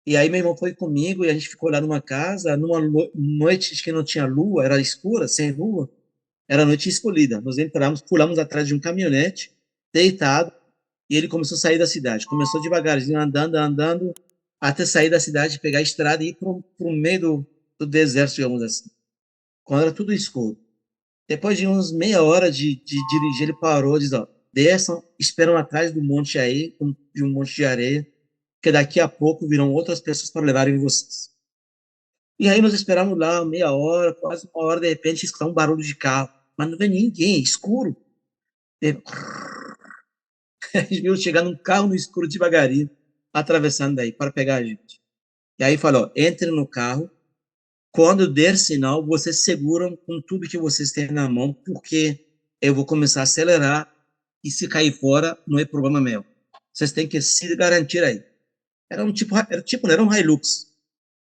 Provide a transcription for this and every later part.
E aí meu irmão foi comigo e a gente ficou lá numa casa, numa noite que não tinha lua, era escura, sem lua, era noite escolhida. Nós entramos, pulamos atrás de um caminhonete, deitado, e ele começou a sair da cidade. Começou devagarzinho, andando, andando, até sair da cidade, pegar a estrada e ir para o meio do deserto, digamos assim, quando era tudo escuro. Depois de uns meia hora de dirigir, ele parou e disse, ó, desçam, esperam atrás do monte aí, de um monte de areia, que daqui a pouco virão outras pessoas para levarem vocês. E aí nós esperamos lá meia hora, quase uma hora, de repente escutar um barulho de carro, mas não vem ninguém, escuro. De- A gente viu chegar num carro no escuro devagarinho, atravessando daí para pegar a gente. E aí falou, entre no carro, quando der sinal, vocês seguram com tudo que vocês têm na mão, porque eu vou começar a acelerar e se cair fora, não é problema meu. Vocês têm que se garantir aí. Era um Hilux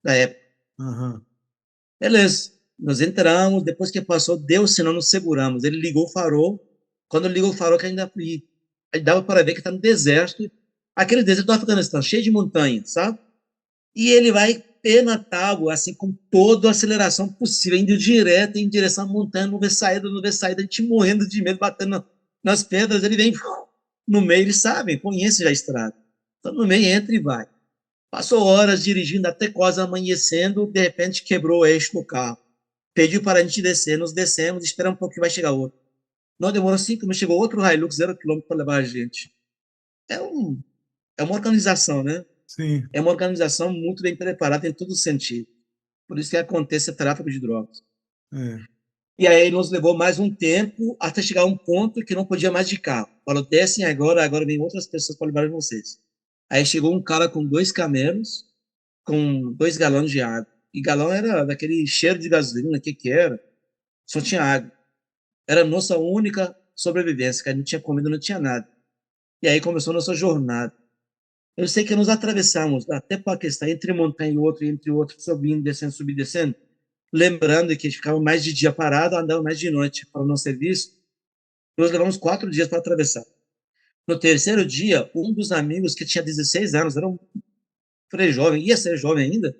da época. Aham. Beleza. Nós entramos, depois que passou, deu sinal, nos seguramos. Ele ligou o farol. Quando ligou o farol, que ainda aí dava para ver que está no deserto. Aquele deserto do Afeganistão, cheio de montanhas, sabe? E ele vai pé na tábua, assim, com toda a aceleração possível, indo direto em direção à montanha, não vê saída, não vê saída, a gente morrendo de medo, batendo nas pedras, ele vem no meio, eles sabem, conhece já a estrada. Então, no meio, entra e vai. Passou horas dirigindo até quase amanhecendo, de repente quebrou o eixo do carro. Pediu para a gente descer, nós descemos, esperamos um pouco que vai chegar outro. Não demorou 5 minutos, chegou outro Hilux, 0 quilômetro para levar a gente. É, um, é uma organização, né? Sim. É uma organização muito bem preparada em todo sentido. Por isso que acontece o tráfico de drogas. É. E aí nos levou mais um tempo até chegar a um ponto que não podia mais de carro. Falou, descem agora, agora vem outras pessoas para levar vocês. Aí chegou um cara com 2 camelos, com 2 galões de água. E galão era daquele cheiro de gasolina, que era? Só tinha água. Era a nossa única sobrevivência, que a gente não tinha comida, não tinha nada. E aí começou a nossa jornada. Eu sei que nós atravessamos até Paquistão, entre montanha e outro, entre outro, subindo, descendo, subindo, descendo. Lembrando que a gente ficava mais de dia parado, andava mais de noite para o nosso serviço. Nós levamos 4 dias para atravessar. No terceiro dia, um dos amigos que tinha 16 anos, era um pré-jovem, ia ser jovem ainda,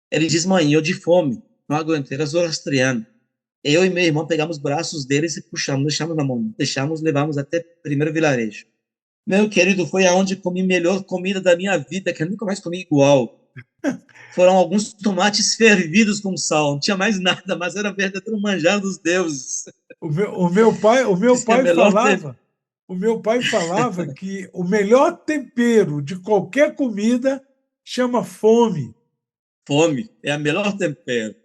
ele desmanhou de fome, não aguentou, era zoroastriano. Eu e meu irmão pegamos os braços deles e puxamos, deixamos na mão, deixamos, levamos até o primeiro vilarejo. Meu querido, foi aonde comi melhor comida da minha vida, que eu nunca mais comi igual. Foram alguns tomates fervidos com sal, não tinha mais nada, mas era verdadeiro manjar dos deuses. O meu Diz que é pai melhor ter. falava, o meu pai falava que o melhor tempero de qualquer comida chama fome. Fome é a melhor tempero.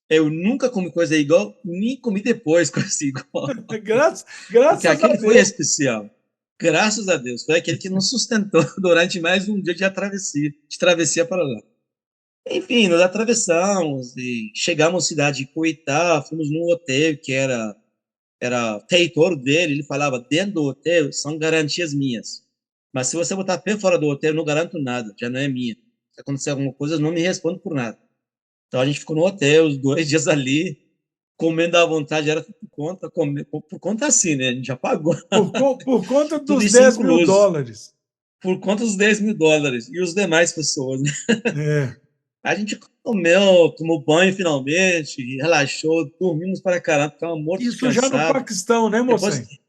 Eu nunca comi coisa igual, nem comi depois coisa igual. Porque Graças a aquele foi Deus. especial. Graças a Deus. Foi aquele que nos sustentou durante mais um dia de travessia para lá. Enfim, nós atravessamos e chegamos à cidade de Cuitá, fomos num hotel que era território dele, ele falava, dentro do hotel são garantias minhas. Mas se você botar pé fora do hotel, eu não garanto nada, já não é minha. Se acontecer alguma coisa, eu não me respondo por nada. Então a gente ficou no hotel, os 2 dias ali, comendo à vontade, era por conta, por conta assim, né? A gente já pagou, Por conta tudo dos isso 10 mil incluso, dólares. por conta dos US$ 10.000 e os demais pessoas, né? É. A gente comeu, tomou banho finalmente, relaxou, dormimos para caramba, ficava morto de Isso já no cansado. Paquistão, né, Depois, moçem?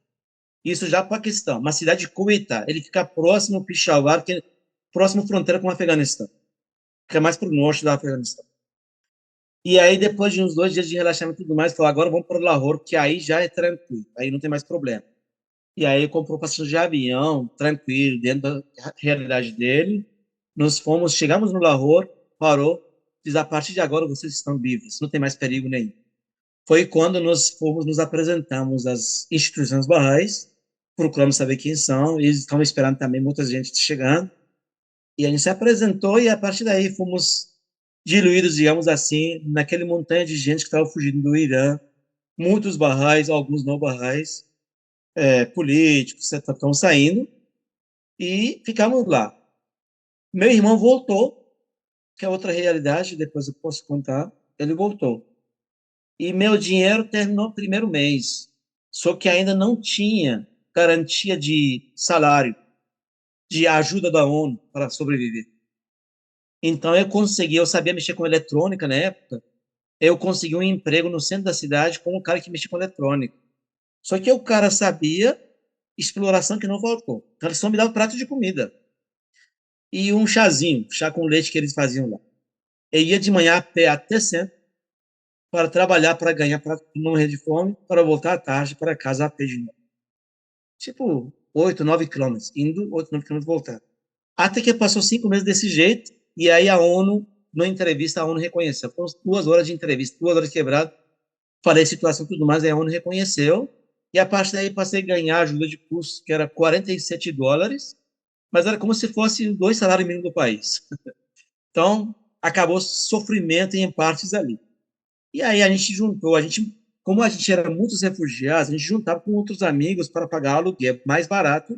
isso já Paquistão, uma cidade de Quetta, ele fica próximo ao Peshawar, que é próximo à fronteira com o Afeganistão, fica mais para o norte do Afeganistão. E aí, depois de uns 2 dias de relaxamento e tudo mais, falou, agora vamos para Lahore, que aí já é tranquilo, aí não tem mais problema. E aí comprou passagem de avião, tranquilo, dentro da realidade dele. Nós fomos, chegamos no Lahore, parou, diz, a partir de agora vocês estão livres, não tem mais perigo nenhum. Foi quando nós fomos, nos apresentamos às instituições barrais, procuramos saber quem são, eles estão esperando também muita gente chegando, e a gente se apresentou e a partir daí fomos diluídos, digamos assim, naquele montanha de gente que estava fugindo do Irã, muitos barrais, alguns não barrais, políticos, estão saindo, e ficamos lá. Meu irmão voltou, que é outra realidade, depois eu posso contar, ele voltou. E meu dinheiro terminou o primeiro mês, só que ainda não tinha garantia de salário, de ajuda da ONU para sobreviver. Então eu sabia mexer com eletrônica na época, eu consegui um emprego no centro da cidade com um cara que mexia com eletrônica. Só que o cara sabia exploração que não faltou. Então, ele só me dava um prato de comida e um chazinho, chá com leite que eles faziam lá. Eu ia de manhã a pé até centro para trabalhar, para ganhar, para não morrer de fome, para voltar à tarde para casa a pé de novo. Tipo, 8, 9 quilômetros, indo, 8, 9 quilômetros voltar. Até que passou 5 meses desse jeito, e aí a ONU, na entrevista, a ONU reconheceu. Foram 2 horas de entrevista, 2 horas quebrado, falei a situação e tudo mais, aí a ONU reconheceu, e a partir daí passei a ganhar ajuda de custo, que era US$ 47, mas era como se fosse 2 salários mínimos do país. Então, acabou sofrimento em partes ali. E aí a gente juntou, como a gente era muitos refugiados, a gente juntava com outros amigos para pagar aluguel mais barato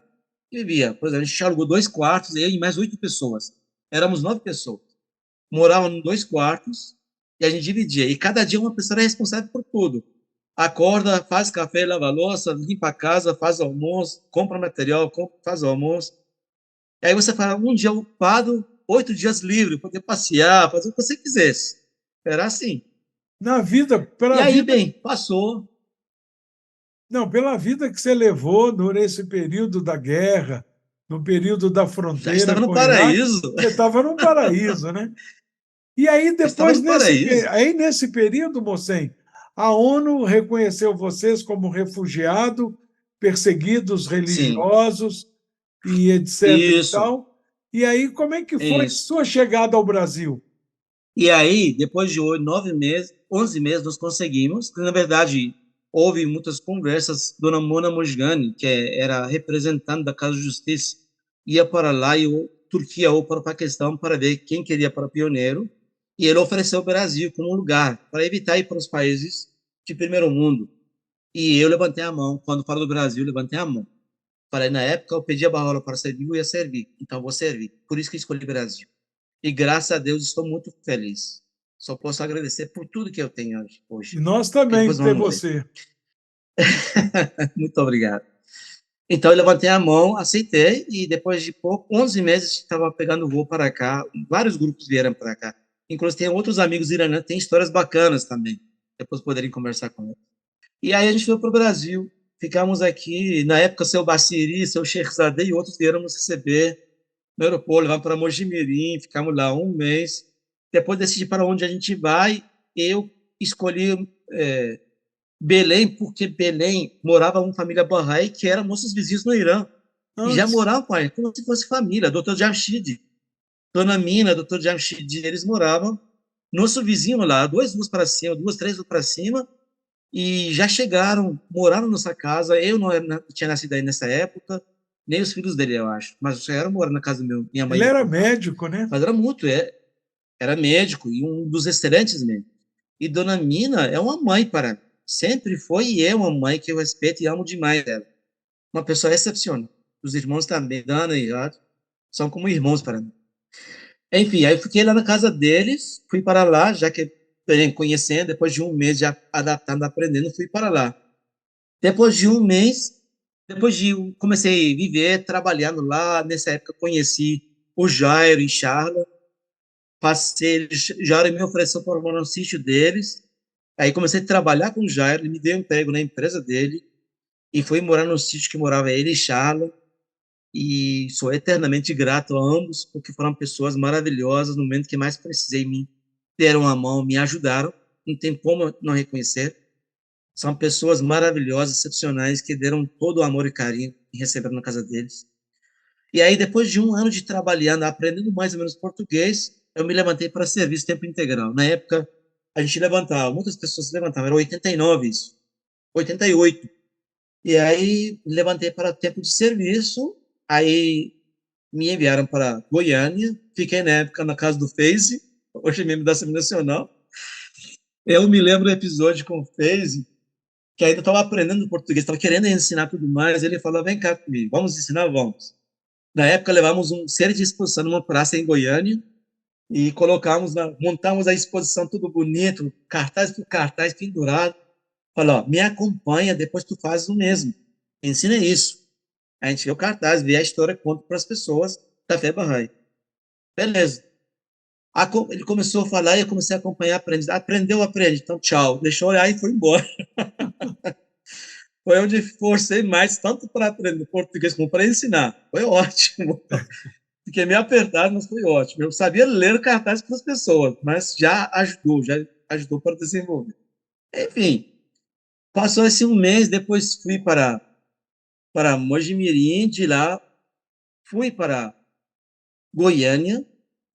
e vivia. Por exemplo, a gente alugou 2 quartos, eu e mais 8 pessoas. Éramos 9 pessoas. Morávamos em 2 quartos e a gente dividia. E cada dia uma pessoa era responsável por tudo. Acorda, faz café, lava a louça, limpa a casa, faz almoço, compra material, faz almoço. E aí você fala, um dia ocupado, 8 dias livre, poder passear, fazer o que você quisesse. Era assim. Na vida, E pela aí, vida, bem, passou. não, pela vida que você levou durante esse período da guerra, no período da Já fronteira estava no com o Iraque, paraíso. você estava num paraíso, né? E aí Já estava depois no paraíso. aí nesse período, Mossem, a ONU reconheceu vocês como refugiado, perseguidos Sim, religiosos e etc e isso, tal. E aí como é que foi isso. sua chegada ao Brasil? E aí, depois de 9 meses, 11 meses, nós conseguimos. Na verdade, houve muitas conversas. Dona Mona Mojgani, que era representante da Casa de Justiça, ia para lá, Turquia ou para o Paquistão, para ver quem queria para pioneiro. E ele ofereceu o Brasil como um lugar para evitar ir para os países de primeiro mundo. E eu levantei a mão. Quando falo do Brasil, levantei a mão. Falei, na época, eu pedi a Barrola para servir, eu ia servir. Então, vou servir. Por isso que escolhi o Brasil. E graças a Deus, estou muito feliz. Só posso agradecer por tudo que eu tenho E hoje. nós Que também depois ter vamos ler. você. Muito obrigado. Então, eu levantei a mão, aceitei, e depois de pouco, 11 meses, estava pegando voo para cá. Vários grupos vieram para cá. Inclusive, tem outros amigos iranianos, tem histórias bacanas também. Depois poderem conversar com eles. E aí a gente foi para o Brasil. Ficamos aqui, na época, seu Baciri, seu Sheikh e outros vieram nos receber no aeroporto, levamos para Mojimirim, ficamos lá um mês. Depois decidi para onde a gente vai. Eu escolhi Belém, porque Belém morava uma família Bahá'í que era nossos vizinhos no Irã. E já Antes, moravam, pai, como se fosse família. Doutor Jamshid, Dona Mina, doutor Jamshid, eles moravam. Nosso vizinho lá, 2 ruas para cima, 2, 3 ruas para cima, e já chegaram, moraram na nossa casa. Eu não tinha nascido aí nessa época, nem os filhos dele, eu acho, mas já eram morando na casa do minha mãe ele e meu era padrasto. médico, né? Mas era muito, era médico e um dos excelentes médicos. E Dona Mina é uma mãe para mim. Sempre foi e é uma mãe que eu respeito e amo demais ela. Uma pessoa excepcional. Os irmãos também, Dana e Rato, são como irmãos para mim. Enfim, aí eu fiquei lá na casa deles, fui para lá, já que bem, conhecendo, depois de um mês já adaptando, aprendendo, fui para lá. Depois de um mês, comecei a viver trabalhando lá. Nessa época conheci o Jairo e Charla. Passei, Jairo me ofereceu para morar no sítio deles. Aí comecei a trabalhar com o Jairo, ele me deu um emprego na empresa dele e fui morar no sítio que morava ele e Charla. E sou eternamente grato a ambos, porque foram pessoas maravilhosas no momento que mais precisei. Me deram a mão, me ajudaram. Não tem como não reconhecer. São pessoas maravilhosas, excepcionais, que deram todo o amor e carinho que receberam na casa deles. E aí, depois de um ano de trabalhando, aprendendo mais ou menos português, eu me levantei para serviço tempo integral. Na época, a gente levantava, muitas pessoas se levantavam, era 89 isso, 88. E aí, me levantei para tempo de serviço, aí me enviaram para Goiânia, fiquei na época na casa do Face, hoje é membro da Assembleia Nacional. Eu me lembro do episódio com o Face, que ainda estava aprendendo português, estava querendo ensinar tudo mais. Ele falou: vem cá comigo, vamos ensinar, vamos. Na época, levamos um série de exposição numa praça em Goiânia e montamos a exposição tudo bonito, cartaz por cartaz pendurado. Falou: ó, me acompanha, depois tu fazes o mesmo. Ensina isso. A gente vê o cartaz, vê a história, conta para as pessoas da Fé Bahá'í. Beleza. Ele começou a falar e eu comecei a acompanhar, aprende. Aprendeu, aprende. Então, tchau. Deixou olhar e foi embora. Foi onde forcei mais, tanto para aprender português como para ensinar. Foi ótimo. Fiquei meio apertado, mas foi ótimo. Eu sabia ler cartazes para as pessoas, mas já ajudou para desenvolver. Enfim, passou esse um mês, depois fui para Mojimirim, de lá fui para Goiânia,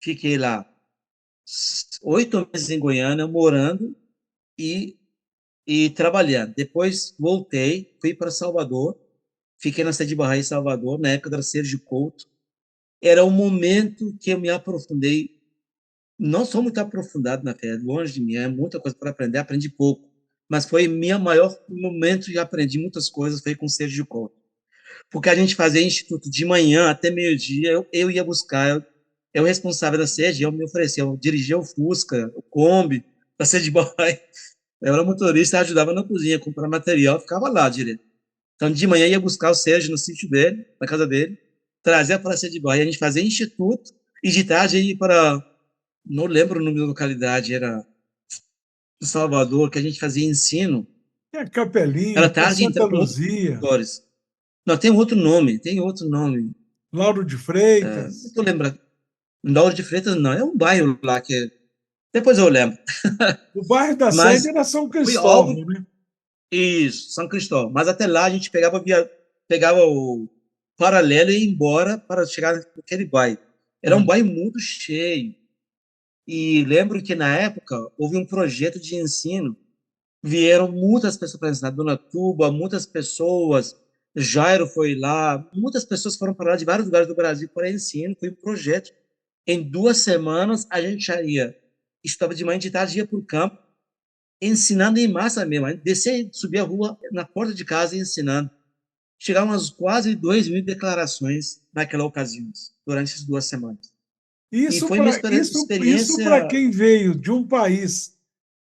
fiquei lá 8 meses em Goiânia, morando e, e trabalhando. Depois voltei, fui para Salvador, fiquei na sede de Barra em Salvador, na época da Sergi Couto. Era o momento que eu me aprofundei. Não sou muito aprofundado na fé, longe de mim, é muita coisa para aprender, aprendi pouco. Mas foi meu maior momento de aprendi muitas coisas, foi com o Sergi Couto. Porque a gente fazia instituto de manhã até meio-dia, eu ia buscar, eu responsável da sede, eu me oferecia, eu dirigia o Fusca, o Kombi, da sede boy, eu era motorista, ajudava na cozinha, comprar material, ficava lá direto. Então, de manhã ia buscar o Sérgio no sítio dele, na casa dele, trazia para a sede boy, a gente fazia instituto, e de tarde ia para, não lembro o nome da localidade, era em Salvador, que a gente fazia ensino, Tem a Capelinha, era tem a tarde, Santa entrava com outros Luzia, professores. Não, tem outro nome. Lauro de Não Freitas. estou lembrando. Lauro de Freitas, não, é um bairro lá que. Depois eu lembro. O bairro da sede Mas era São foi algo. Cristóvão, né? Isso, São Cristóvão. Mas até lá a gente pegava o paralelo e ia embora para chegar naquele bairro. Era um É. bairro muito cheio. E lembro que na época houve um projeto de ensino. Vieram muitas pessoas para ensinar, Dona Tuba, muitas pessoas. Jairo foi lá, muitas pessoas foram para lá de vários lugares do Brasil para ensino. Foi um projeto. Em 2 semanas, a gente já ia, estava de manhã, de tarde, ia para o campo, ensinando em massa mesmo. A gente descia, subia a rua na porta de casa ensinando. Chegaram umas quase 2.000 declarações naquela ocasião, durante essas 2 semanas. E Isso foi minha para isso experiência. para quem veio de um país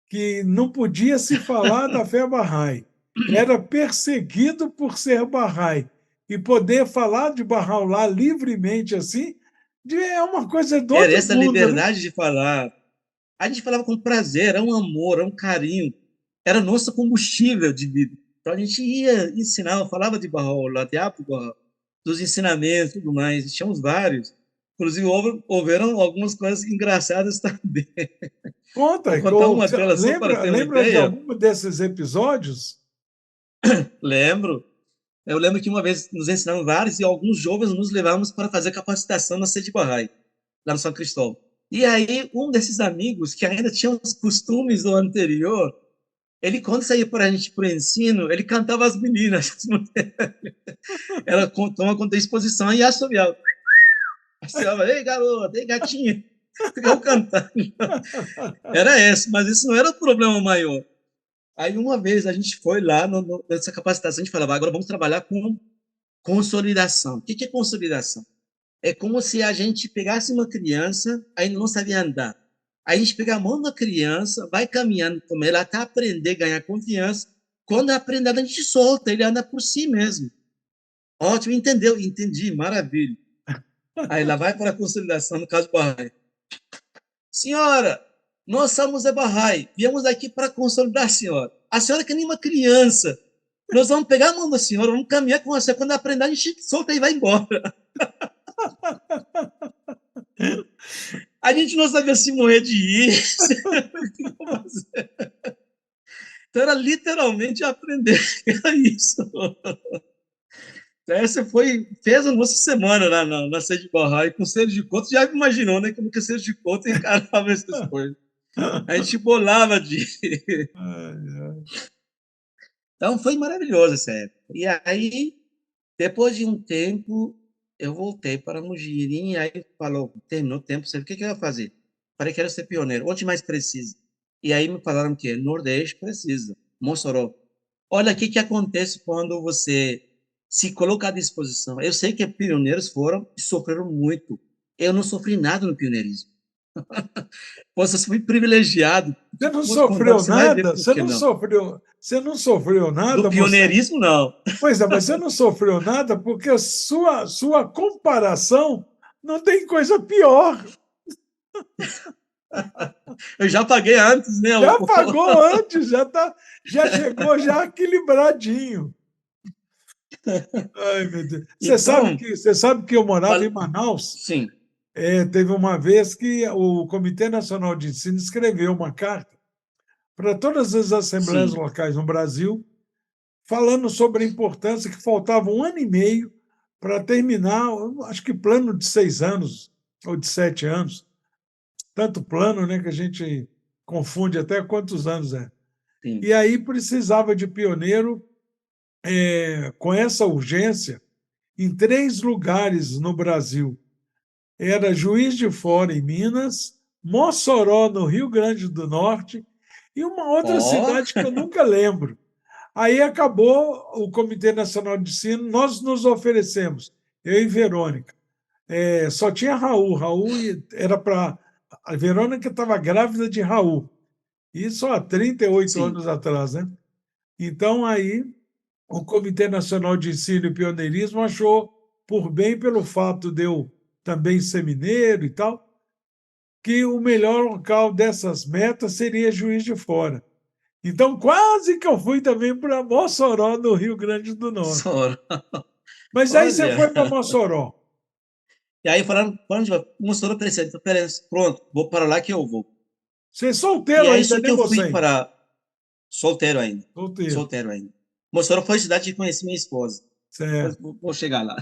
que não podia se falar da fé Bahá'í, era perseguido por ser Bahá'í, e poder falar de Bahá'u'lláh livremente assim, é uma coisa do Era outro essa mundo, né? liberdade de falar. A gente falava com prazer, era um amor, era um carinho. Era nosso combustível de vida. Então a gente ia ensinar, falava de Bahá'u'lláh, de Abdu'l-Bahá, dos ensinamentos e tudo mais. Tínhamos vários. Inclusive, houveram algumas coisas engraçadas também. Vou Conta, contar uma delas só para ter uma lembra de ideia. algum desses episódios? Lembro. Eu lembro que uma vez nos ensinaram vários e alguns jovens nos levávamos para fazer capacitação na sede Bahá'í, lá no São Cristóvão. E aí, um desses amigos, que ainda tinha os costumes do anterior, ele, quando saía para a gente para o ensino, ele cantava as meninas, as mulheres. Ela toma conta da exposição e assobiava. Assobiava, ei, garota, ei, gatinha. Ficava cantando. Era esse, mas isso não era o problema maior. Aí, uma vez, a gente foi lá nessa capacitação, a gente falava, agora vamos trabalhar com consolidação. O que é consolidação? É como se a gente pegasse uma criança, ainda não sabia andar. Aí a gente pega a mão da criança, vai caminhando com ela até aprender, ganhar confiança. Quando aprender, a gente solta, ele anda por si mesmo. Ótimo, entendeu? Entendi, maravilha. Aí lá vai para a consolidação, no caso Bahá'í. Senhora, nós somos a Bahá'í, viemos aqui para consolidar a senhora. A senhora que nem uma criança. Nós vamos pegar a mão da senhora, vamos caminhar com você. Quando aprender, a gente solta e vai embora. A gente não sabia se morrer de rir. Então era literalmente aprender isso. Essa fez a nossa semana lá na sede de Bahá'í com Sede de Couto. Já imaginou, né? Como que Sede de Couto encarava essas coisas. A gente bolava de. Então foi maravilhoso essa época. E aí, depois de um tempo, eu voltei para Mujirim, e aí falou, terminou o tempo, você o que eu ia fazer? Falei que era ser pioneiro, onde mais precisa? E aí me falaram que Nordeste precisa, Mossoró. Olha aqui o que acontece quando você se coloca à disposição. Eu sei que pioneiros foram e sofreram muito. Eu não sofri nada no pioneirismo. Poxa, eu fui privilegiado. Você não Vou contar, sofreu você vai ver nada? por que não. Você não sofreu Do nada, moça? pioneirismo, não. Pois é, mas você não sofreu nada porque a sua comparação não tem coisa pior. Eu já paguei antes, né? Já pagou antes, já chegou já equilibradinho. Ai, meu Deus. Então, Você sabe que eu morava em fal- Manaus. sim, Teve uma vez que o Comitê Nacional de Ensino escreveu uma carta para todas as assembleias sim, locais no Brasil, falando sobre a importância que faltava 1 ano e meio para terminar, acho que plano de 6 anos ou de 7 anos, tanto plano, né, que a gente confunde até quantos anos é. sim. E aí precisava de pioneiro com essa urgência em 3 lugares no Brasil. Era Juiz de Fora, em Minas, Mossoró, no Rio Grande do Norte, e uma outra Ó, cidade que eu nunca lembro. Aí acabou o Comitê Nacional de Ensino, nós nos oferecemos, eu e Verônica. Só tinha Raul, era para. A Verônica estava grávida de Raul, isso há 38 sim, anos atrás, né? Então, aí, o Comitê Nacional de Ensino e Pioneirismo achou por bem, pelo fato de eu também ser mineiro e tal, que o melhor local dessas metas seria Juiz de Fora. Então, quase que eu fui também para Mossoró, no Rio Grande do Norte. Sora. Mas aí você Olha. foi para Mossoró. E aí falaram, mostrou para ele, então, peraí, pronto, vou para lá que eu vou. Você é E solteiro aí, ainda, só que né, eu fui você? para solteiro ainda, Solteiro. solteiro ainda. Mossoró foi a cidade que conheci minha esposa. Depois Certo. vou chegar lá.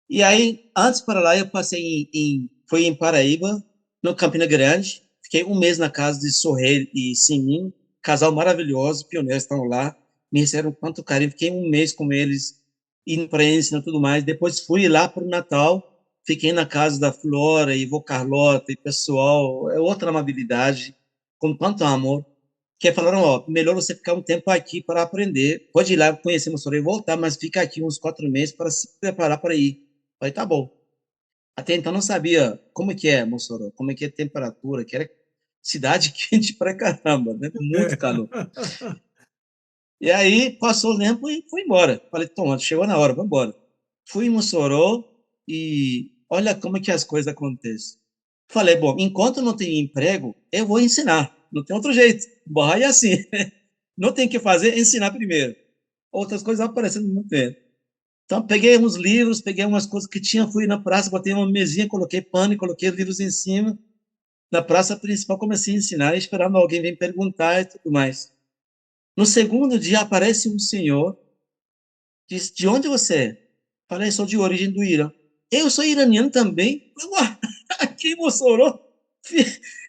E aí, antes para lá, eu passei fui em Paraíba, no Campina Grande. Fiquei um mês na casa de Sorrel e Simin, casal maravilhoso, pioneiros estão lá. Me receberam com tanto carinho. Fiquei um mês com eles, indo para eles e tudo mais. Depois fui lá para o Natal, fiquei na casa da Flora e vô Carlota e pessoal. É outra amabilidade, com tanto amor. Que falaram, ó, melhor você ficar um tempo aqui para aprender. Pode ir lá conhecer Mossoró e voltar, mas fica aqui uns 4 meses para se preparar para ir. Falei, tá bom. Até então não sabia como que é Mossoró, como é que é a temperatura, que era cidade quente pra caramba, né? Muito É. calor. E aí passou o tempo e fui embora. Falei, toma, chegou na hora, vamos embora. Fui em Mossoró e olha como é que as coisas acontecem. Falei, bom, enquanto não tenho emprego, eu vou ensinar. Não tem outro jeito. Barra é assim. Não tem o que fazer, ensinar primeiro. Outras coisas aparecendo muito bem. Então, peguei uns livros, peguei umas coisas que tinha, fui na praça, botei uma mesinha, coloquei pano e coloquei os livros em cima. Na praça principal, comecei a ensinar, esperando alguém vir perguntar e tudo mais. No segundo dia, aparece um senhor, diz, de onde você é? Falei, sou de origem do Irã. Eu sou iraniano também? Ué, aqui em Mossoró,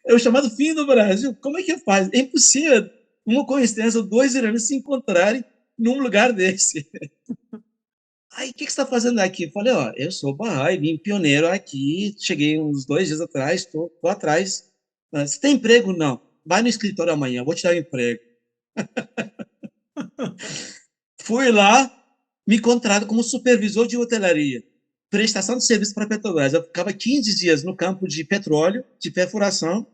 é o chamado fim do Brasil. Como é que faz? É impossível uma coincidência, dois iranianos se encontrarem num lugar desse. Aí, o que você está fazendo aqui? Eu falei, ó, eu sou Bahá'í, vim pioneiro aqui, cheguei uns 2 dias atrás, estou atrás. Você tem emprego? Não. Vai no escritório amanhã, vou te dar um emprego. Fui lá, me contrataram como supervisor de hotelaria, prestação de serviço para a Petrobras. Eu ficava 15 dias no campo de petróleo, de perfuração,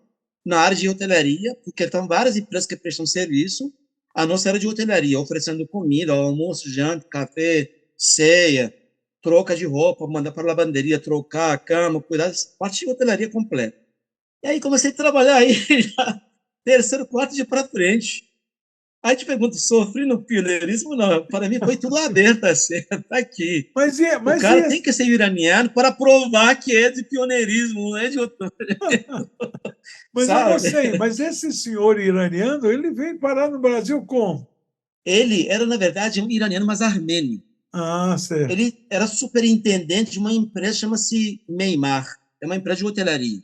na área de hotelaria, porque estão várias empresas que prestam serviço, a nossa era de hotelaria, oferecendo comida, almoço, janta, café, ceia, troca de roupa, mandar para a lavanderia, trocar a cama, cuidar, parte de hotelaria completa. E aí comecei a trabalhar aí, já, terceiro, quarto dia para frente. Aí te pergunto, sofri no pioneirismo? Não, para mim foi tudo aberto, assim, tá aqui. O Mas cara tem que ser iraniano para provar que é de pioneirismo, não é de outro, sabe? mas esse senhor iraniano, ele veio parar no Brasil como? Ele era, na verdade, um iraniano, mas armênio. Ah, certo. Ele era superintendente de uma empresa, chama-se Meimar, é uma empresa de hotelaria.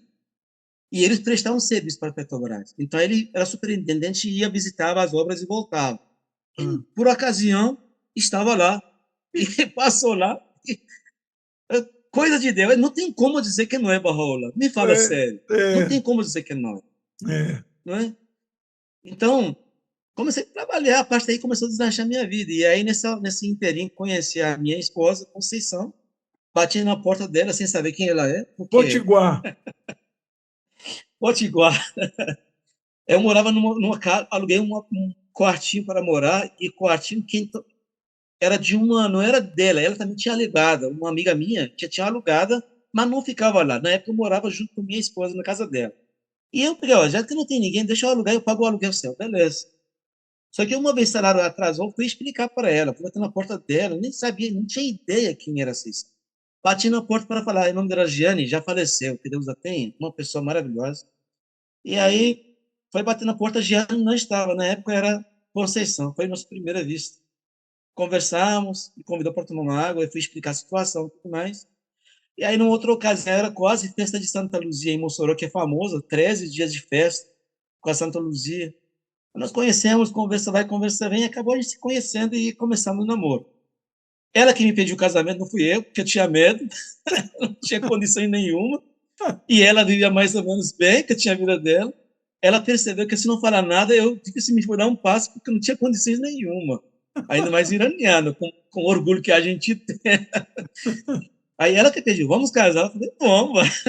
E eles prestavam serviço para a Petrobras. Então, ele era superintendente e ia visitar as obras e voltava. E, Ah. por ocasião, estava lá e passou lá. E, coisa de Deus, não tem como dizer que não é Barrola. Me fala É, sério. Não é, tem como dizer que não, é. não é? Então, comecei a trabalhar, a partir daí começou a deslanchar a minha vida. E aí, nesse inteirinho, conheci a minha esposa, Conceição, bati na porta dela sem saber quem ela é, porque Potiguar. Potiguar. Eu morava numa casa, aluguei um quartinho para morar, e quartinho era de uma, não era dela, ela também tinha alugado, uma amiga minha que tinha alugada, mas não ficava lá. Na época eu morava junto com minha esposa na casa dela. E eu peguei, ó, já que não tem ninguém, deixa eu alugar, eu pago o aluguel seu, beleza. Só que uma vez o salário atrasou, eu fui explicar para ela, fui bater na porta dela, eu nem sabia, não tinha ideia quem era Cícero. Bati na porta para falar, o nome dela é Giane, já faleceu, que Deus a tenha, uma pessoa maravilhosa. E aí, foi bater na porta, Giane não estava, na época era Conceição, foi nossa primeira vista. Conversamos, me convidou para tomar uma água, eu fui explicar a situação e tudo mais. E aí, numa outra ocasião, era quase festa de Santa Luzia em Mossoró, que é famosa, 13 dias de festa com a Santa Luzia. Nós conhecemos, conversa vai, conversa vem, e acabou a gente se conhecendo e começamos o namoro. Ela que me pediu casamento, não fui eu, porque eu tinha medo, não tinha condição nenhuma, e ela vivia mais ou menos bem, que eu tinha a vida dela. Ela percebeu que se não falar nada, eu tive que me dar um passo, porque eu não tinha condições nenhuma. Ainda mais iraniano, com orgulho que a gente tem. Aí ela que pediu, vamos casar? Eu falei, vamos.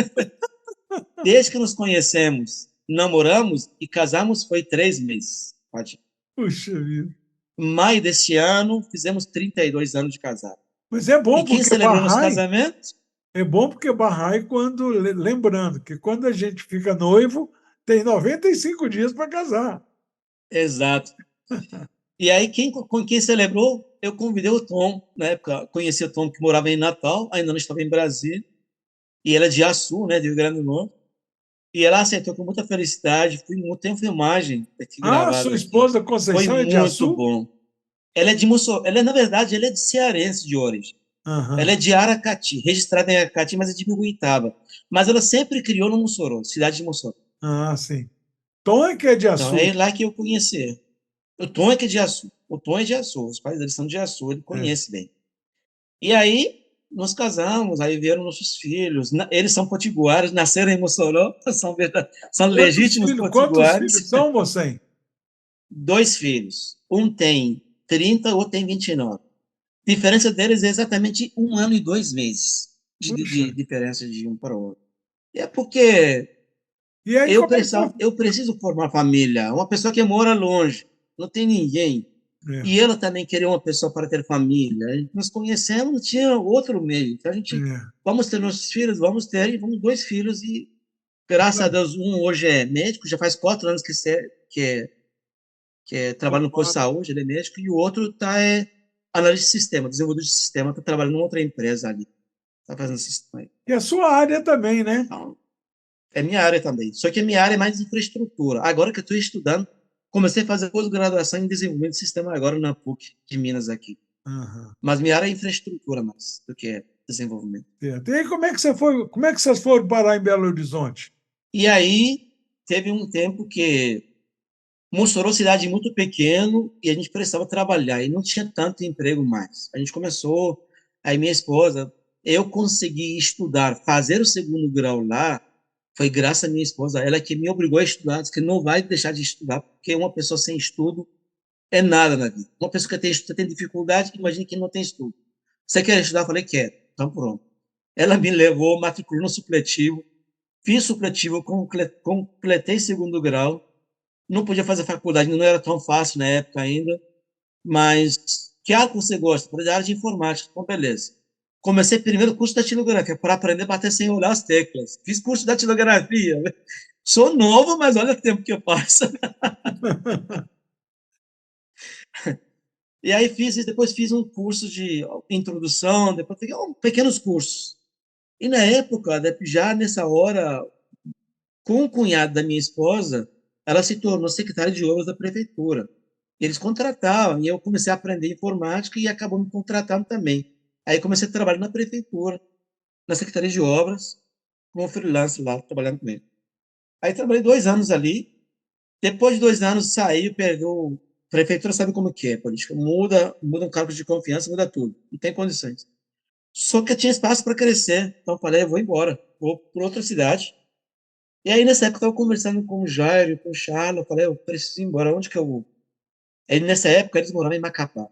Desde que nos conhecemos, namoramos e casamos foi 3 meses. Pode. Puxa vida. Maio desse ano, fizemos 32 anos de casado. Mas é E bom quem porque celebrou nosso Bahá'í casamento? é bom porque Bahá'í, quando, lembrando que quando a gente fica noivo, tem 95 dias para casar. Exato. E aí, com quem celebrou, eu convidei o Tom. Na época, conheci o Tom, que morava em Natal, ainda não estava em Brasília. E ela é de Açu, né, de Rio Grande do Norte. E ela aceitou com muita felicidade. Tem filmagem aqui Ah, gravada sua aqui. esposa Foi Conceição é de muito Açu? bom. Ela é de Mossoró. Ela, na verdade, ela é de cearense de origem. Ela Aham. é de Aracati, registrada em Aracati, mas é de Biruitaba. Mas ela sempre criou no Mossoró, cidade de Mossoró. Ah, sim. Tom é que é de Então, Açu. é lá que eu conheci. O Tom é que é de Açu. O Tom é de Açu. Os pais deles são de Açu, ele É. conhece bem. E aí, nós casamos, aí vieram nossos filhos. Eles são potiguares, nasceram em Mossoró, são legítimos Quantos filhos potiguares. são, você? 2 filhos. Um tem 30, o outro tem 29. A diferença deles é exatamente 1 ano e 2 meses Puxa. de diferença de um para o outro. E é porque E aí, como é que você. eu preciso formar família. Uma pessoa que mora longe, não tem ninguém. É, E ela também queria uma pessoa para ter família. Nos conhecemos, não tinha outro meio. Então a gente, é. vamos ter nossos filhos, vamos ter, e vamos 2 filhos. E graças a Deus, um hoje é médico, já faz 4 anos que trabalha no posto de Formado. saúde, ele é médico, e o outro analista de sistema, desenvolvedor de sistema, está trabalhando em outra empresa ali. Está fazendo sistema aí. E a sua área também, né? Então, é minha área também. Só que a minha área é mais infraestrutura. Agora que eu estou estudando, comecei a fazer pós-graduação em desenvolvimento de sistema agora na PUC de Minas aqui. Aham. Mas minha área é infraestrutura mais do que desenvolvimento. Certo. E aí, como é que você foi? Como é que vocês foram parar em Belo Horizonte? E aí, teve um tempo que Mossoró, cidade muito pequeno, e a gente precisava trabalhar, e não tinha tanto emprego mais. A gente começou, aí minha esposa, eu consegui estudar, fazer o segundo grau lá, foi graças à minha esposa, ela que me obrigou a estudar, disse que não vai deixar de estudar, porque uma pessoa sem estudo é nada na vida. Uma pessoa que tem estudo tem dificuldade, imagine quem não tem estudo. Você quer estudar? Eu falei, quero. Então, pronto. Ela me levou, matriculou no supletivo, fiz supletivo, completei segundo grau, não podia fazer faculdade, não era tão fácil na época ainda, mas que área que você gosta? Por área de informática, então beleza. Comecei primeiro o curso da datilografia, para aprender a bater sem olhar as teclas. Fiz curso da datilografia. Sou novo, mas olha o tempo que eu passo. E aí depois fiz um curso de introdução, depois peguei pequenos cursos. E na época, já nessa hora, com o cunhado da minha esposa, ela se tornou secretária de obras da prefeitura. Eles contratavam, e eu comecei a aprender informática e acabou me contratando também. Aí comecei a trabalhar na prefeitura, na secretaria de obras, como freelance lá, trabalhando com ele. Aí trabalhei 2 anos ali. Depois de 2 anos, saí, perdeu. A prefeitura sabe como que é, política. Muda um cargo de confiança, muda tudo. Não tem condições. Só que eu tinha espaço para crescer. Então eu falei, eu vou embora, vou para outra cidade. E aí, nessa época, eu estava conversando com o Jair, com o Charles, eu falei, eu preciso ir embora, onde que eu vou? Aí, nessa época, eles moravam em Macapá.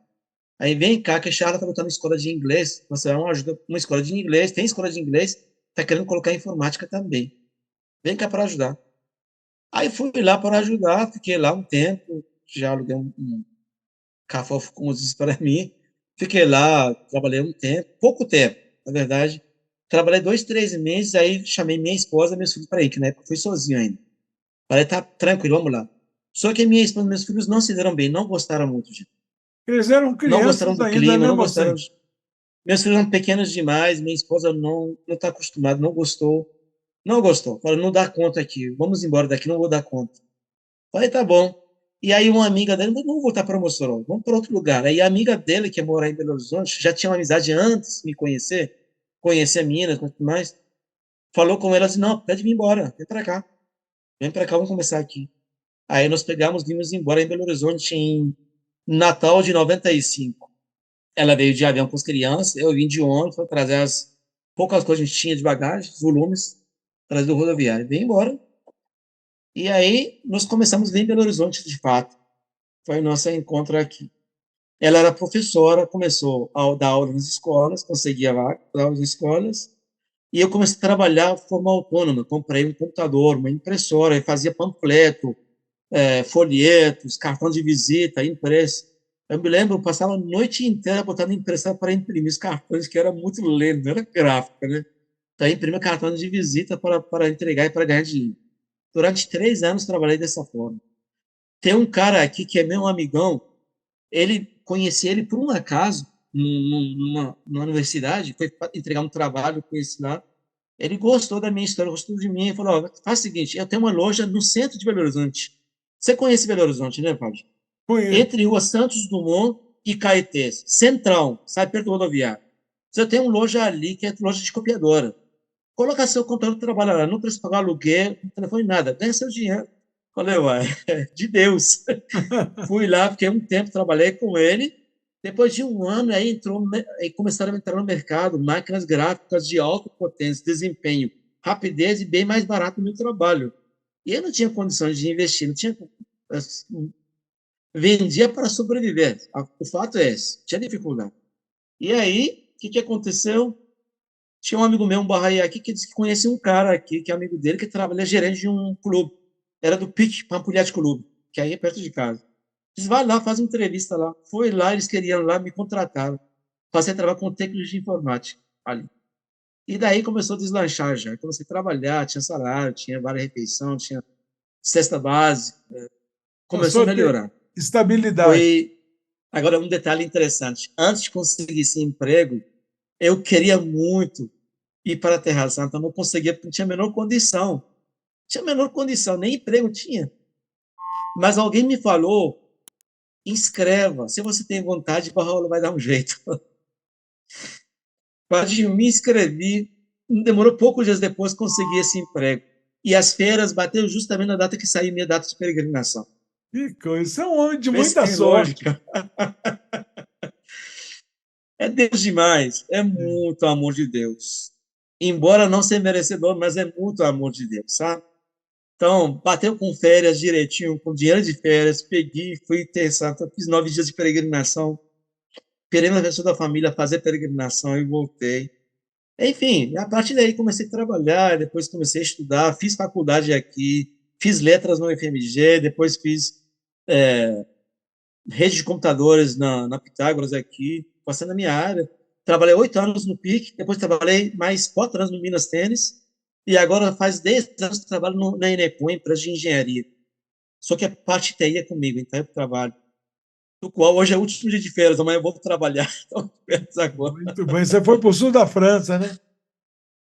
Aí, vem cá, que a Charles está botando escola de inglês, você é uma ajuda, uma escola de inglês, tem escola de inglês, está querendo colocar informática também. Vem cá para ajudar. Aí, fui lá para ajudar, fiquei lá um tempo, já aluguei um cafofo com os para mim, fiquei lá, trabalhei um tempo, pouco tempo, na verdade. Trabalhei 2, 3 meses, aí chamei minha esposa, meus filhos para ir, que na época eu fui sozinho ainda. Falei, tá tranquilo, vamos lá. Só que minha esposa e meus filhos não se deram bem, não gostaram muito de. Eles eram Não gostaram crianças do ainda, clima, né, não gostaram Morcem? de. Meus filhos eram pequenos demais, minha esposa não está acostumada, não gostou. Não gostou. Falei, não dá conta aqui, vamos embora daqui, não vou dar conta. Falei, tá bom. E aí uma amiga dele, vamos voltar para Mossoró, vamos para outro lugar. Aí a amiga dele, que mora em Belo Horizonte, já tinha uma amizade antes de me conhecer, conhecer Minas, tudo mais, falou com ela assim, não, pode vir embora, vem para cá, vamos começar aqui. Aí nós pegamos, vimos embora em Belo Horizonte em Natal de 95. Ela veio de avião com as crianças, eu vim de ônibus para trazer as poucas coisas que a gente tinha de bagagem, volumes, trazer do rodoviário. Vem embora. E aí nós começamos a vir em Belo Horizonte, de fato. Foi o nosso encontro aqui. Ela era professora, começou a dar aula nas escolas, conseguia lá dar aula nas escolas, e eu comecei a trabalhar de forma autônoma. Comprei um computador, uma impressora, e fazia panfleto, folhetos, cartão de visita, impresso. Eu me lembro, eu passava a noite inteira botando impressora para imprimir os cartões, que era muito lento, não era gráfica, né? Então, eu imprimia cartão de visita para entregar e para ganhar dinheiro. Durante 3 anos, trabalhei dessa forma. Tem um cara aqui que é meu amigão, ele conheci ele por um acaso, numa universidade, foi entregar um trabalho, conheci lá. Ele gostou da minha história, gostou de mim, e falou: ó, faz o seguinte, eu tenho uma loja no centro de Belo Horizonte. Você conhece Belo Horizonte, né, Paulo? Conheço. Entre Rua Santos Dumont e Caetés, central, sai perto do rodoviário. Você tem uma loja ali que é loja de copiadora. Coloca seu computador para trabalhar lá, não precisa pagar aluguel, não telefone, nada, ganha seu dinheiro. Falei, uai, de Deus. Fui lá, fiquei um tempo, trabalhei com ele. Depois de um ano, aí começaram a entrar no mercado máquinas gráficas de alta potência, desempenho, rapidez e bem mais barato no meu trabalho. E eu não tinha condições de investir, não tinha, assim, vendia para sobreviver. O fato é esse, tinha dificuldade. E aí, o que aconteceu? Tinha um amigo meu, um barraia aqui, que disse que conhecia um cara aqui, que é amigo dele, que trabalha gerente de um clube. Era do PIC, Pampulhete Clube, que aí é perto de casa. Disse, vai lá, faz uma entrevista lá. Foi lá, eles queriam lá, me contrataram. Passei a trabalhar com técnico de informática ali. E daí começou a deslanchar já. Comecei a trabalhar, tinha salário, tinha várias refeições, tinha cesta básica. Começou Passou a a ter melhorar. estabilidade. Foi. Agora, um detalhe interessante. Antes de conseguir esse emprego, eu queria muito ir para a Terra Santa, não conseguia porque não tinha a menor condição. Não tinha a menor condição, nem emprego tinha. Mas alguém me falou, inscreva, se você tem vontade, o Barrola vai dar um jeito. Quase me inscrevi, demorou poucos dias depois, consegui esse emprego. E as feiras bateu justamente na data que saiu minha data de peregrinação. Que coisa. Você é um homem de Vê se muita tem sorte. lógica. É Deus demais, é É. muito amor de Deus. Embora não ser merecedor, mas é muito amor de Deus, sabe? Então, bateu com férias direitinho, com dinheiro de férias, peguei, fui ter santa, fiz 9 dias de peregrinação, esperei uma pessoa da família fazer peregrinação e voltei. Enfim, a partir daí comecei a trabalhar, depois comecei a estudar, fiz faculdade aqui, fiz letras no FMG, depois fiz rede de computadores na Pitágoras aqui, passando na minha área. Trabalhei 8 anos no PIC, depois trabalhei mais 4 anos no Minas Tênis, e agora faz 10 anos que trabalho na Eneco, empresa de engenharia. Só que a parte TI é comigo, então eu trabalho. Do qual hoje é o último dia de férias, amanhã eu vou trabalhar, então férias agora. Muito bem. Você foi para o sul da França, né?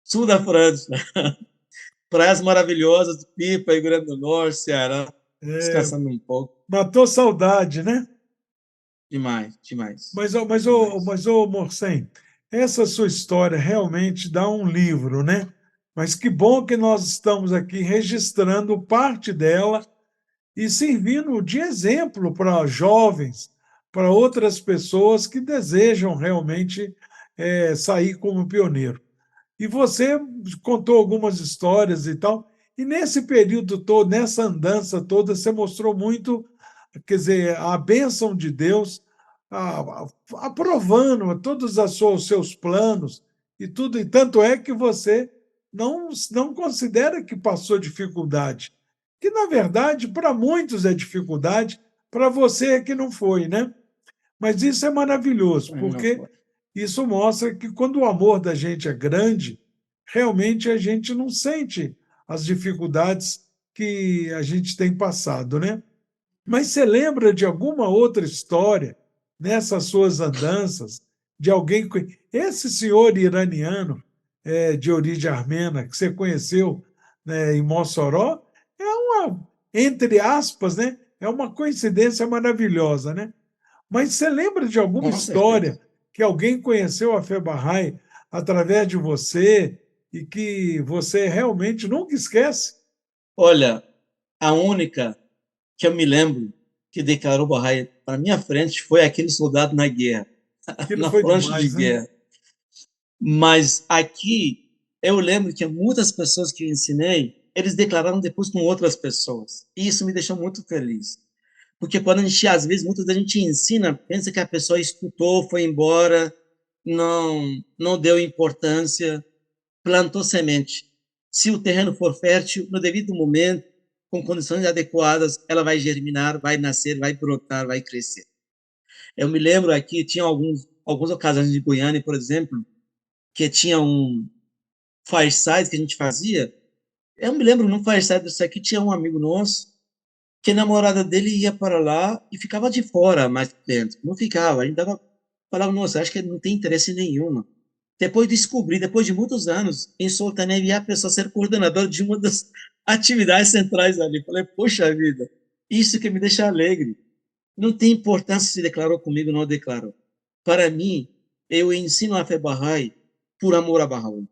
Sul da França, praias maravilhosas, Pipa, Rio Grande do Norte, Ceará, É, descansando um pouco. matou saudade, né? Demais, demais, Mas, demais. Morcem, essa sua história realmente dá um livro, né? Mas que bom que nós estamos aqui registrando parte dela e servindo de exemplo para jovens, para outras pessoas que desejam realmente sair como pioneiro. E você contou algumas histórias e tal, e nesse período todo, nessa andança toda, você mostrou muito, quer dizer, a bênção de Deus, aprovando todos os seus planos e tudo, e tanto é que você não considera que passou dificuldade, que na verdade para muitos é dificuldade, para você é que não foi, né? Mas isso é maravilhoso, Não porque foi. isso mostra que quando o amor da gente é grande, realmente a gente não sente as dificuldades que a gente tem passado, né? Mas você lembra de alguma outra história nessas suas andanças de alguém esse senhor iraniano de origem armena que você conheceu, né, em Mossoró é uma, entre aspas, né, é uma coincidência maravilhosa, né? Mas você lembra de alguma Com certeza. história que alguém conheceu a fé Bahá'í através de você e que você realmente nunca esquece? Olha, a única que eu me lembro que declarou Bahá'í para minha frente foi aquele soldado na guerra, Aquilo na foi fronte de demais, né? guerra. Mas aqui, eu lembro que muitas pessoas que eu ensinei, eles declararam depois com outras pessoas. E isso me deixou muito feliz. Porque quando a gente, às vezes, muitas vezes a gente ensina, pensa que a pessoa escutou, foi embora, não deu importância, plantou semente. Se o terreno for fértil, no devido momento, com condições adequadas, ela vai germinar, vai nascer, vai brotar, vai crescer. Eu me lembro aqui, tinha algumas ocasiões de Goiânia, por exemplo, que tinha um fireside que a gente fazia. Eu me lembro, num fireside desse aqui, tinha um amigo nosso, que a namorada dele ia para lá e ficava de fora mais dentro. Não ficava, a gente falava, nossa, acho que ele não tem interesse nenhuma. Depois descobri, depois de muitos anos, em Soltané, vi a pessoa ser coordenadora de uma das atividades centrais ali. Falei, poxa vida, isso que me deixa alegre. Não tem importância se declarou comigo ou não declarou. Para mim, eu ensino a fé Bahá'í por amor a Bahá'í.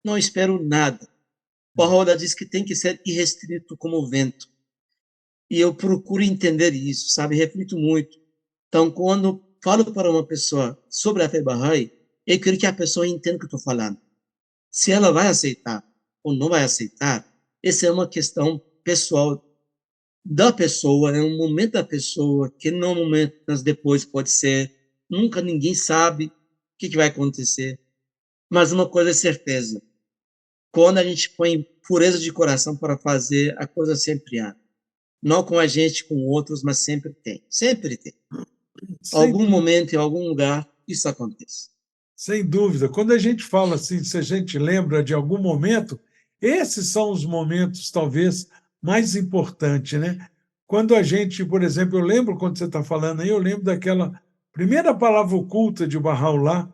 Não espero nada. Bahá'u'lláh diz que tem que ser irrestrito como o vento. E eu procuro entender isso, sabe? Reflito muito. Então, quando falo para uma pessoa sobre a fé Bahá'í, eu quero que a pessoa entenda o que eu estou falando. Se ela vai aceitar ou não vai aceitar, essa é uma questão pessoal da pessoa, é um momento da pessoa, que não momento, mas depois pode ser. Nunca ninguém sabe o que vai acontecer. Mas uma coisa é certeza: quando a gente põe pureza de coração para fazer, a coisa sempre anda. Não com a gente, com outros, mas sempre tem. Sempre tem. Sem Algum dúvida. momento, em algum lugar, isso acontece. Sem dúvida. Quando a gente fala assim, se a gente lembra de algum momento, esses são os momentos talvez mais importantes, né? Quando a gente, por exemplo, eu lembro quando você está falando aí, eu lembro daquela primeira palavra oculta de Bahá'u'lláh,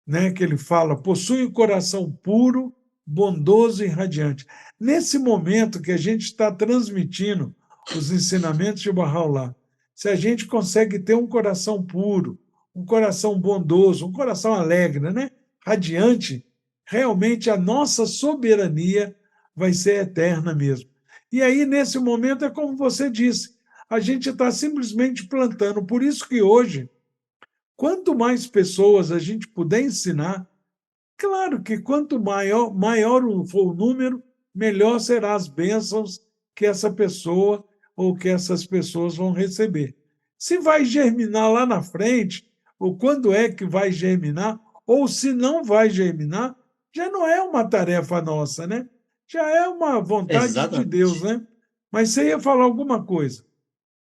né, que ele fala, possui um coração puro, bondoso e radiante. Nesse momento que a gente está transmitindo os ensinamentos de Bahá'u'lláh, se a gente consegue ter um coração puro, um coração bondoso, um coração alegre, né, radiante, realmente a nossa soberania vai ser eterna mesmo. E aí, nesse momento, é como você disse, a gente está simplesmente plantando. Por isso que hoje, quanto mais pessoas a gente puder ensinar, claro que quanto maior for o número, melhor serão as bênçãos que essa pessoa ou que essas pessoas vão receber. Se vai germinar lá na frente, ou quando é que vai germinar, ou se não vai germinar, já não é uma tarefa nossa, né? Já é uma vontade de Deus, Exatamente. né? Mas você ia falar alguma coisa.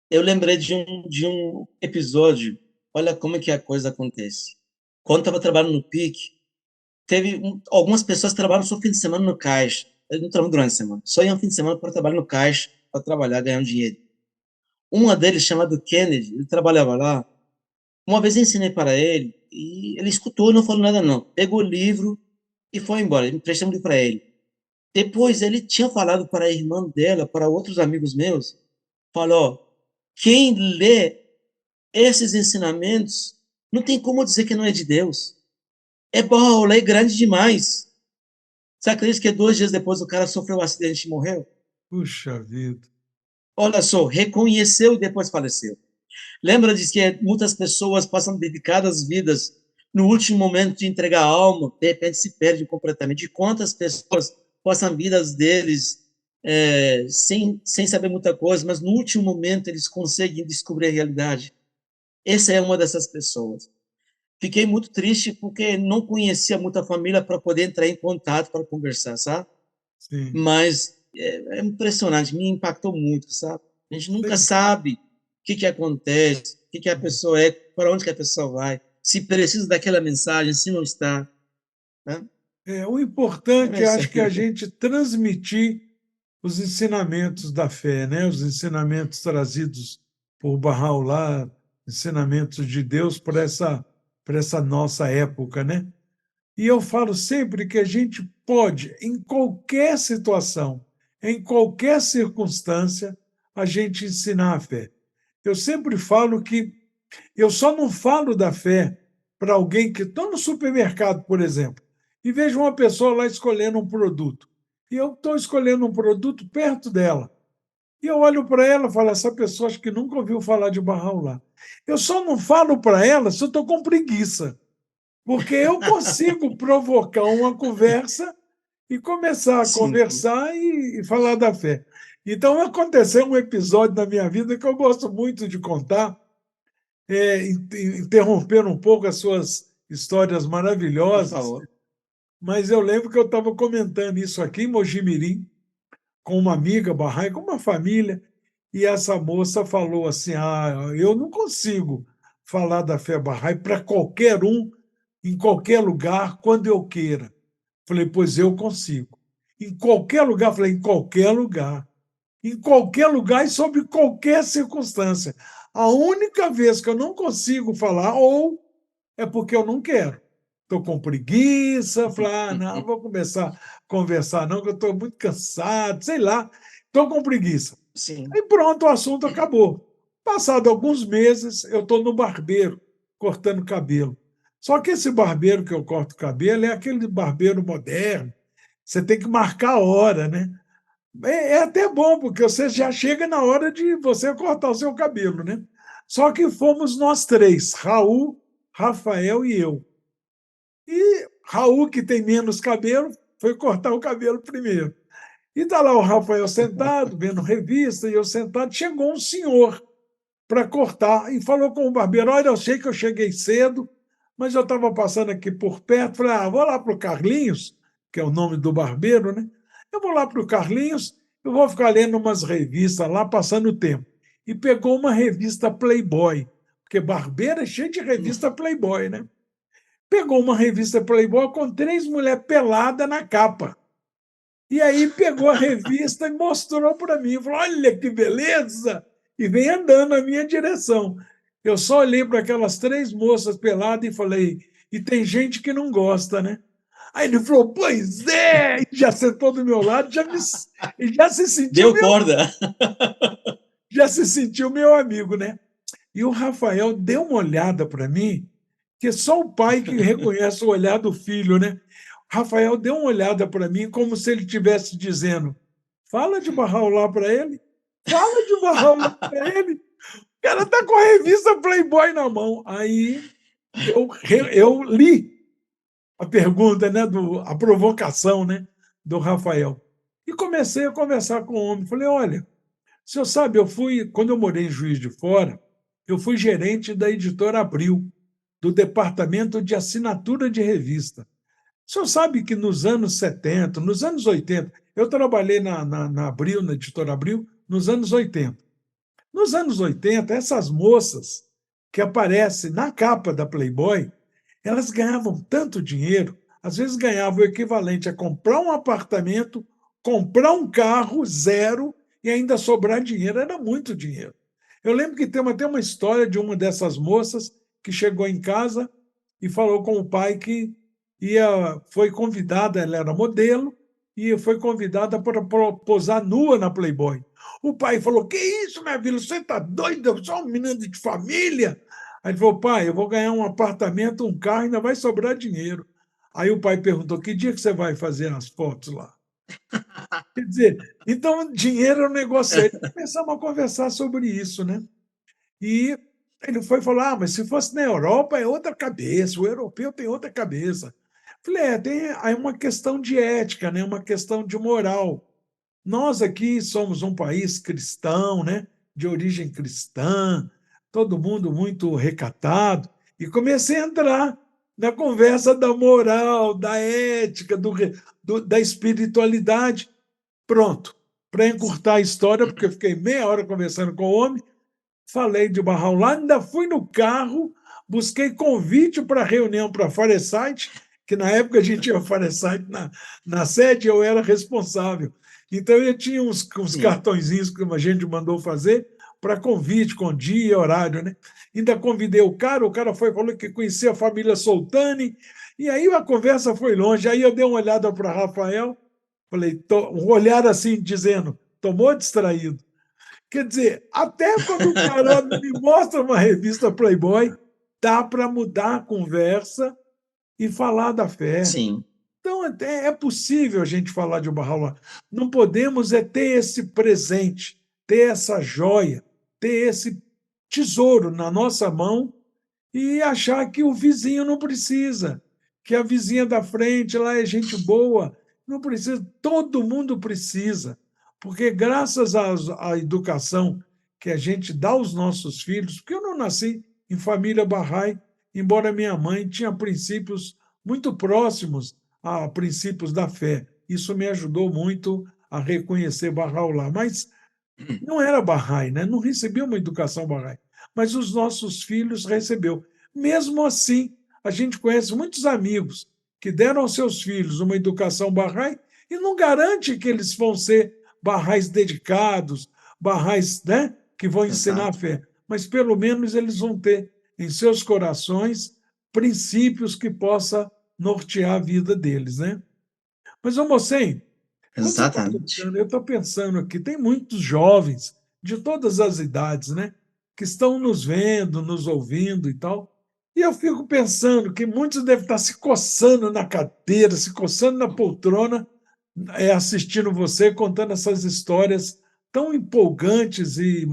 Eu lembrei de um episódio. Olha como é que a coisa acontece. Quando estava trabalhando no PIC, teve algumas pessoas que trabalham só fim de semana no caixa. Eles não trabalham durante a semana. Só iam fim de semana para trabalhar no caixa, para trabalhar, ganhar um dinheiro. Uma deles, chamado Kennedy, ele trabalhava lá. Uma vez eu ensinei para ele, e ele escutou, não falou nada não. Pegou o livro e foi embora. Eu emprestei um livro para ele. Depois ele tinha falado para a irmã dela, para outros amigos meus, falou: quem lê esses ensinamentos não tem como dizer que não é de Deus. É bom, é grande demais. Você acredita que 2 dias depois o cara sofreu um acidente e morreu? Puxa vida. Olha só, reconheceu e depois faleceu. Lembra de que muitas pessoas passam dedicadas vidas no último momento de entregar a alma, de repente se perde completamente. De quantas pessoas passam vidas deles sem saber muita coisa, mas no último momento eles conseguem descobrir a realidade. Essa é uma dessas pessoas. Fiquei muito triste porque não conhecia muita família para poder entrar em contato para conversar, sabe? Sim. Mas é impressionante, me impactou muito, sabe? A gente nunca Sim. sabe o que acontece, o que a pessoa é, para onde que a pessoa vai, se precisa daquela mensagem, se não está, né? O importante, É isso acho que é a aí. gente transmitir os ensinamentos da fé, né? Os ensinamentos trazidos por Bahá'u'lláh, ensinamentos de Deus para essa nossa época, né? E eu falo sempre que a gente pode, em qualquer situação, em qualquer circunstância, a gente ensinar a fé. Eu sempre falo que eu só não falo da fé para alguém que está no supermercado, por exemplo, e vejo uma pessoa lá escolhendo um produto. E eu estou escolhendo um produto perto dela. E eu olho para ela e falo, essa pessoa acho que nunca ouviu falar de Bahá'u'lláh. Eu só não falo para ela se eu estou com preguiça, porque eu consigo provocar uma conversa e começar a Sim, conversar e falar da fé. Então, aconteceu um episódio na minha vida que eu gosto muito de contar, interrompendo um pouco as suas histórias por maravilhosas, favor. mas eu lembro que eu estava comentando isso aqui em Mojimirim, com uma amiga Bahá'í, com uma família, e essa moça falou assim: eu não consigo falar da fé Bahá'í para qualquer um, em qualquer lugar, quando eu queira. Falei, pois eu consigo. Em qualquer lugar, falei, em qualquer lugar. Em qualquer lugar e sobre qualquer circunstância. A única vez que eu não consigo falar, ou é porque eu não quero. Estou com preguiça, falei, não, vou começar a conversar, não, que eu estou muito cansado, sei lá, estou com preguiça. Sim. Aí pronto, o assunto acabou. Passado alguns meses, eu estou no barbeiro, cortando cabelo. Só que esse barbeiro que eu corto cabelo é aquele barbeiro moderno. Você tem que marcar a hora, né? É até bom, porque você já chega na hora de você cortar o seu cabelo, né? Só que fomos nós três, Raul, Rafael e eu. E Raul, que tem menos cabelo, foi cortar o cabelo primeiro. E está lá o Rafael sentado, vendo revista, e eu sentado. Chegou um senhor para cortar e falou com o barbeiro: olha, eu sei que eu cheguei cedo, mas eu estava passando aqui por perto. Falei: vou lá para o Carlinhos, que é o nome do barbeiro, né? Eu vou lá para o Carlinhos, eu vou ficar lendo umas revistas lá, passando o tempo. E pegou uma revista Playboy, porque barbeiro é cheio de revista Playboy, né? Pegou uma revista Playboy com 3 mulheres peladas na capa. E aí pegou a revista e mostrou para mim. Falou: olha que beleza! E vem andando na minha direção. Eu só olhei para aquelas 3 moças peladas e falei: e tem gente que não gosta, né? Aí ele falou: pois é! E já sentou do meu lado, e já se sentiu Deu corda. já se sentiu meu amigo, né? E o Rafael deu uma olhada para mim, que só o pai que reconhece o olhar do filho, né? O Rafael deu uma olhada para mim como se ele estivesse dizendo: fala de Bahá'u'lláh para ele, fala de Bahá'u'lláh para ele. O cara está com a revista Playboy na mão. Aí eu li a pergunta, né, a provocação, né, do Rafael. E comecei a conversar com o homem. Falei: olha, o senhor sabe, quando eu morei em Juiz de Fora, eu fui gerente da editora Abril, do departamento de assinatura de revista. O senhor sabe que nos anos 70, nos anos 80, eu trabalhei na Abril, na editora Abril, nos anos 80. Nos anos 80, essas moças que aparecem na capa da Playboy, elas ganhavam tanto dinheiro, às vezes ganhavam o equivalente a comprar um apartamento, comprar um carro zero e ainda sobrar dinheiro. Era muito dinheiro. Eu lembro que tem até uma história de uma dessas moças que chegou em casa e falou com o pai que foi convidada, ela era modelo, e foi convidada para posar nua na Playboy. O pai falou: que isso, minha filha? Você está doida? Eu sou uma menina de família. Aí ele falou: pai, eu vou ganhar um apartamento, um carro, ainda vai sobrar dinheiro. Aí o pai perguntou: que dia que você vai fazer as fotos lá? Quer dizer, então dinheiro é um negócio. Aí começamos a conversar sobre isso, né? E ele foi falar: mas se fosse na Europa é outra cabeça, o europeu tem outra cabeça. Falei: tem aí uma questão de ética, né? Uma questão de moral. Nós aqui somos um país cristão, né? De origem cristã, todo mundo muito recatado, e comecei a entrar na conversa da moral, da ética, da espiritualidade. Pronto, para encurtar a história, porque eu fiquei meia hora conversando com o homem, falei de Bahá'u'lláh, ainda fui no carro, busquei convite para a reunião para a Fireside, que na época a gente tinha Fireside na sede, eu era responsável. Então, eu tinha uns Sim, cartõezinhos que a gente mandou fazer para convite, com dia e horário, né? Ainda convidei o cara foi, falou que conhecia a família Soltani, e aí a conversa foi longe. Aí eu dei uma olhada para Rafael, falei, um olhar assim, dizendo, tomou distraído. Quer dizer, até quando o cara me mostra uma revista Playboy, dá para mudar a conversa e falar da fé. sim, Então, até é possível a gente falar de Bahá'u'lláh. Não podemos é ter esse presente, ter essa joia, ter esse tesouro na nossa mão e achar que o vizinho não precisa, que a vizinha da frente lá é gente boa. Não precisa, todo mundo precisa, porque graças à educação que a gente dá aos nossos filhos, porque eu não nasci em família Bahá'í, embora minha mãe tinha princípios muito próximos a princípios da fé. Isso me ajudou muito a reconhecer Bahá'u'lláh, mas não era Bahá'í, né? Não recebeu uma educação Bahá'í, mas os nossos filhos recebeu. Mesmo assim, a gente conhece muitos amigos que deram aos seus filhos uma educação Bahá'í e não garante que eles vão ser Bahá'ís dedicados, Bahá'ís, né, que vão ensinar a exato, fé, mas pelo menos eles vão ter em seus corações princípios que possa nortear a vida deles, né? Mas, ô Mocém, quando você está exatamente. tocando, eu estou pensando aqui, tem muitos jovens de todas as idades, né, que estão nos vendo, nos ouvindo e tal. E eu fico pensando que muitos devem estar se coçando na cadeira, se coçando na poltrona, assistindo você contando essas histórias tão empolgantes e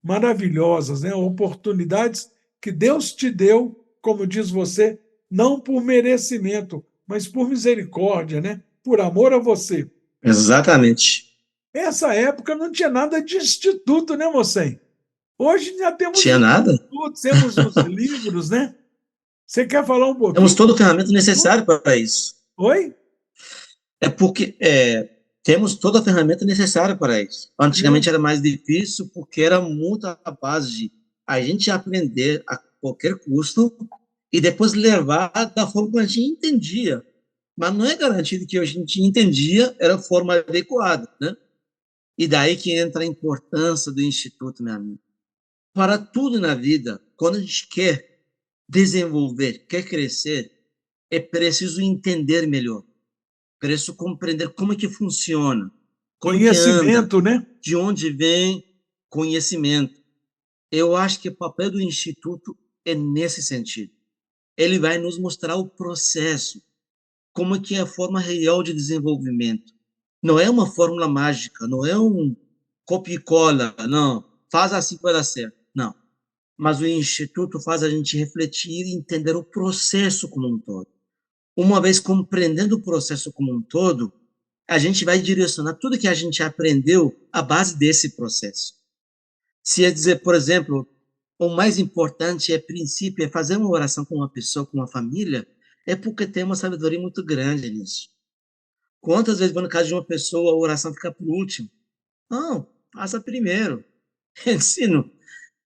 maravilhosas, né? Oportunidades que Deus te deu, como diz você, não por merecimento, mas por misericórdia, né? Por amor a você. Exatamente. Essa época não tinha nada de instituto, né, Moçem? Hoje já temos Tinha os nada? institutos, temos os livros, né? Você quer falar um Temos pouquinho todo o dos ferramenta institutos? necessário para isso. Oi? É porque temos toda a ferramenta necessária para isso. É, Antigamente era mais difícil porque era muito a base de a gente aprender a qualquer custo e depois levar da forma que a gente entendia. Mas não é garantido que a gente entendia era a forma adequada, né? E daí que entra a importância do instituto, meu amigo. Para tudo na vida, quando a gente quer desenvolver, quer crescer, é preciso entender melhor, preciso compreender como é que funciona, como que anda, conhecimento, né? de onde vem conhecimento. Eu acho que o papel do instituto é nesse sentido. Ele vai nos mostrar o processo, como é que é a forma real de desenvolvimento. Não é uma fórmula mágica, não é um copia e cola, não, faz assim que vai dar certo. Não. Mas o instituto faz a gente refletir e entender o processo como um todo. Uma vez compreendendo o processo como um todo, a gente vai direcionar tudo que a gente aprendeu à base desse processo. Se é dizer, por exemplo, o mais importante é princípio, é fazer uma oração com uma pessoa, com uma família, é porque tem uma sabedoria muito grande nisso. Quantas vezes, no caso de uma pessoa, a oração fica por último? Não, faça primeiro. Ensino.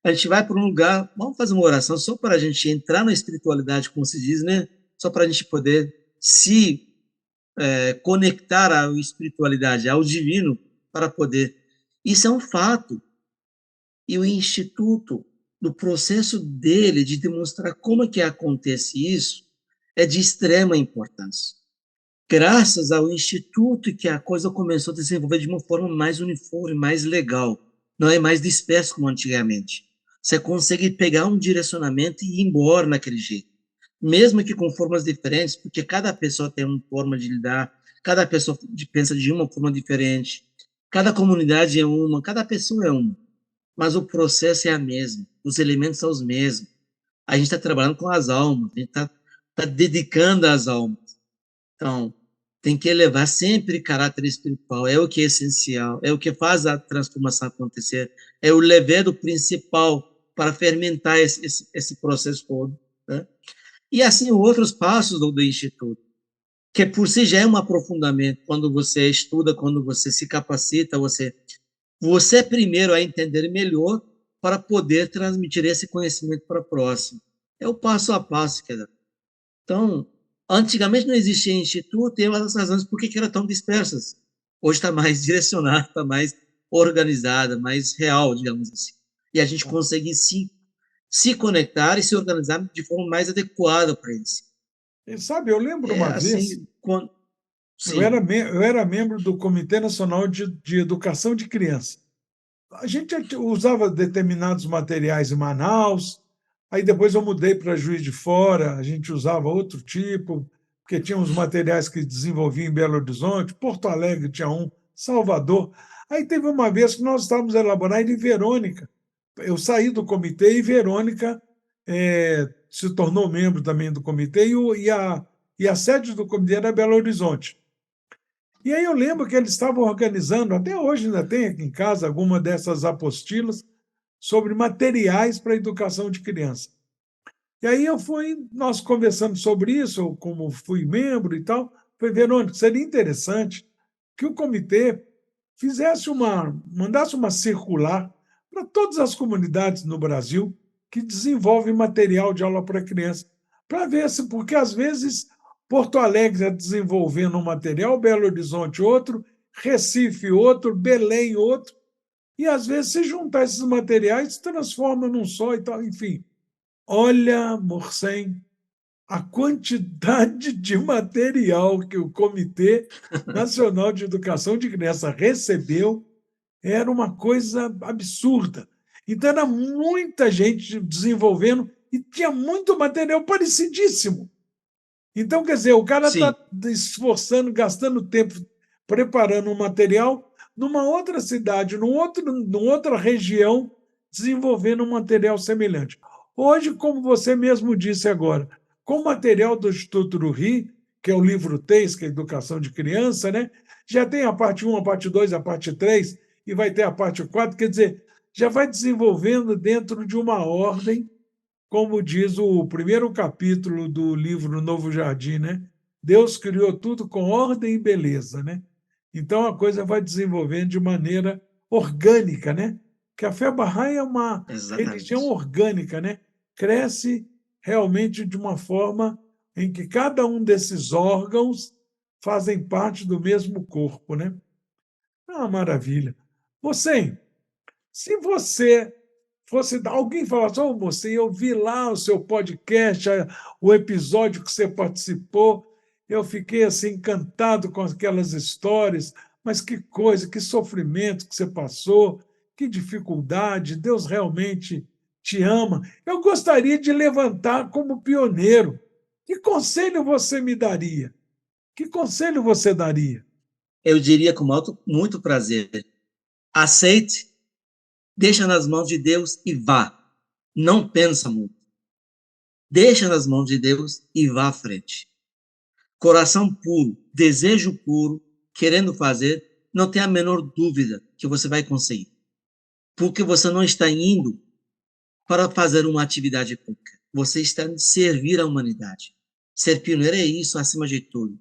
A gente vai para um lugar, vamos fazer uma oração só para a gente entrar na espiritualidade, como se diz, né? Só para a gente poder se conectar à espiritualidade, ao divino, para poder. Isso é um fato. E o Instituto, no processo dele de demonstrar como é que acontece isso, é de extrema importância. Graças ao Instituto que a coisa começou a desenvolver de uma forma mais uniforme, mais legal. Não é mais disperso como antigamente. Você consegue pegar um direcionamento e ir embora naquele jeito. Mesmo que com formas diferentes, porque cada pessoa tem uma forma de lidar, cada pessoa pensa de uma forma diferente, cada comunidade é uma, cada pessoa é uma. Mas o processo é a mesma, os elementos são os mesmos. A gente está trabalhando com as almas, a gente está dedicando as almas. Então, tem que elevar sempre caráter espiritual, é o que é essencial, é o que faz a transformação acontecer, é o levedo principal para fermentar esse processo todo. Né? E assim, outros passos do Instituto, que por si já é um aprofundamento, quando você estuda, quando você se capacita, você é primeiro a entender melhor para poder transmitir esse conhecimento para o próximo. É o passo a passo, quer dizer. Então, antigamente não existia instituto e é uma das razões por que eram tão dispersas. Hoje está mais direcionada, está mais organizada, mais real, digamos assim. E a gente consegue se conectar e se organizar de forma mais adequada para isso. E sabe, eu lembro É uma vez, assim, quando, sim, eu era membro do Comitê Nacional de Educação de Criança. A gente usava determinados materiais em Manaus, aí depois eu mudei para Juiz de Fora, a gente usava outro tipo, porque tinha uns materiais que desenvolvia em Belo Horizonte, Porto Alegre tinha um, Salvador. Aí teve uma vez que nós estávamos elaborando em Verônica. Eu saí do comitê e Verônica se tornou membro também do comitê, e a sede do comitê era Belo Horizonte. E aí eu lembro que eles estavam organizando, até hoje ainda tem aqui em casa alguma dessas apostilas sobre materiais para a educação de criança. E aí nós conversamos sobre isso, eu como fui membro e tal, foi Verônica, seria interessante que o comitê mandasse uma circular para todas as comunidades no Brasil que desenvolvem material de aula para criança, para ver se, porque às vezes Porto Alegre está desenvolvendo um material, Belo Horizonte outro, Recife outro, Belém outro, e às vezes se juntar esses materiais se transforma num só e tal, enfim. Olha, Morcem, a quantidade de material que o Comitê Nacional de Educação de Criança recebeu era uma coisa absurda. Então, era muita gente desenvolvendo e tinha muito material parecidíssimo. Então, quer dizer, o cara está sim, esforçando, gastando tempo preparando um material numa outra cidade, numa outra região, desenvolvendo um material semelhante. Hoje, como você mesmo disse agora, com o material do Instituto do Rio, que é o livro TEIS, que é a Educação de Criança, né? Já tem a parte 1, a parte 2, a parte 3, e vai ter a parte 4, quer dizer, já vai desenvolvendo dentro de uma ordem, como diz o primeiro capítulo do livro Novo Jardim, né? Deus criou tudo com ordem e beleza, né? Então a coisa vai desenvolvendo de maneira orgânica, né? Que a fé Bahá'í é uma religião exatamente. orgânica, né? Cresce realmente de uma forma em que cada um desses órgãos fazem parte do mesmo corpo, né? É uma maravilha. Você, se você fosse alguém falasse, oh, você, eu vi lá o seu podcast, o episódio que você participou, eu fiquei assim encantado com aquelas histórias, mas que coisa, que sofrimento que você passou, que dificuldade, Deus realmente te ama. Eu gostaria de levantar como pioneiro. Que conselho você me daria? Que conselho você daria? Eu diria com muito prazer, aceite, deixa nas mãos de Deus e vá. Não pensa muito. Deixa nas mãos de Deus e vá à frente. Coração puro, desejo puro, querendo fazer, não tem a menor dúvida que você vai conseguir. Porque você não está indo para fazer uma atividade pública. Você está indo servir a humanidade. Ser pioneiro é isso, acima de tudo.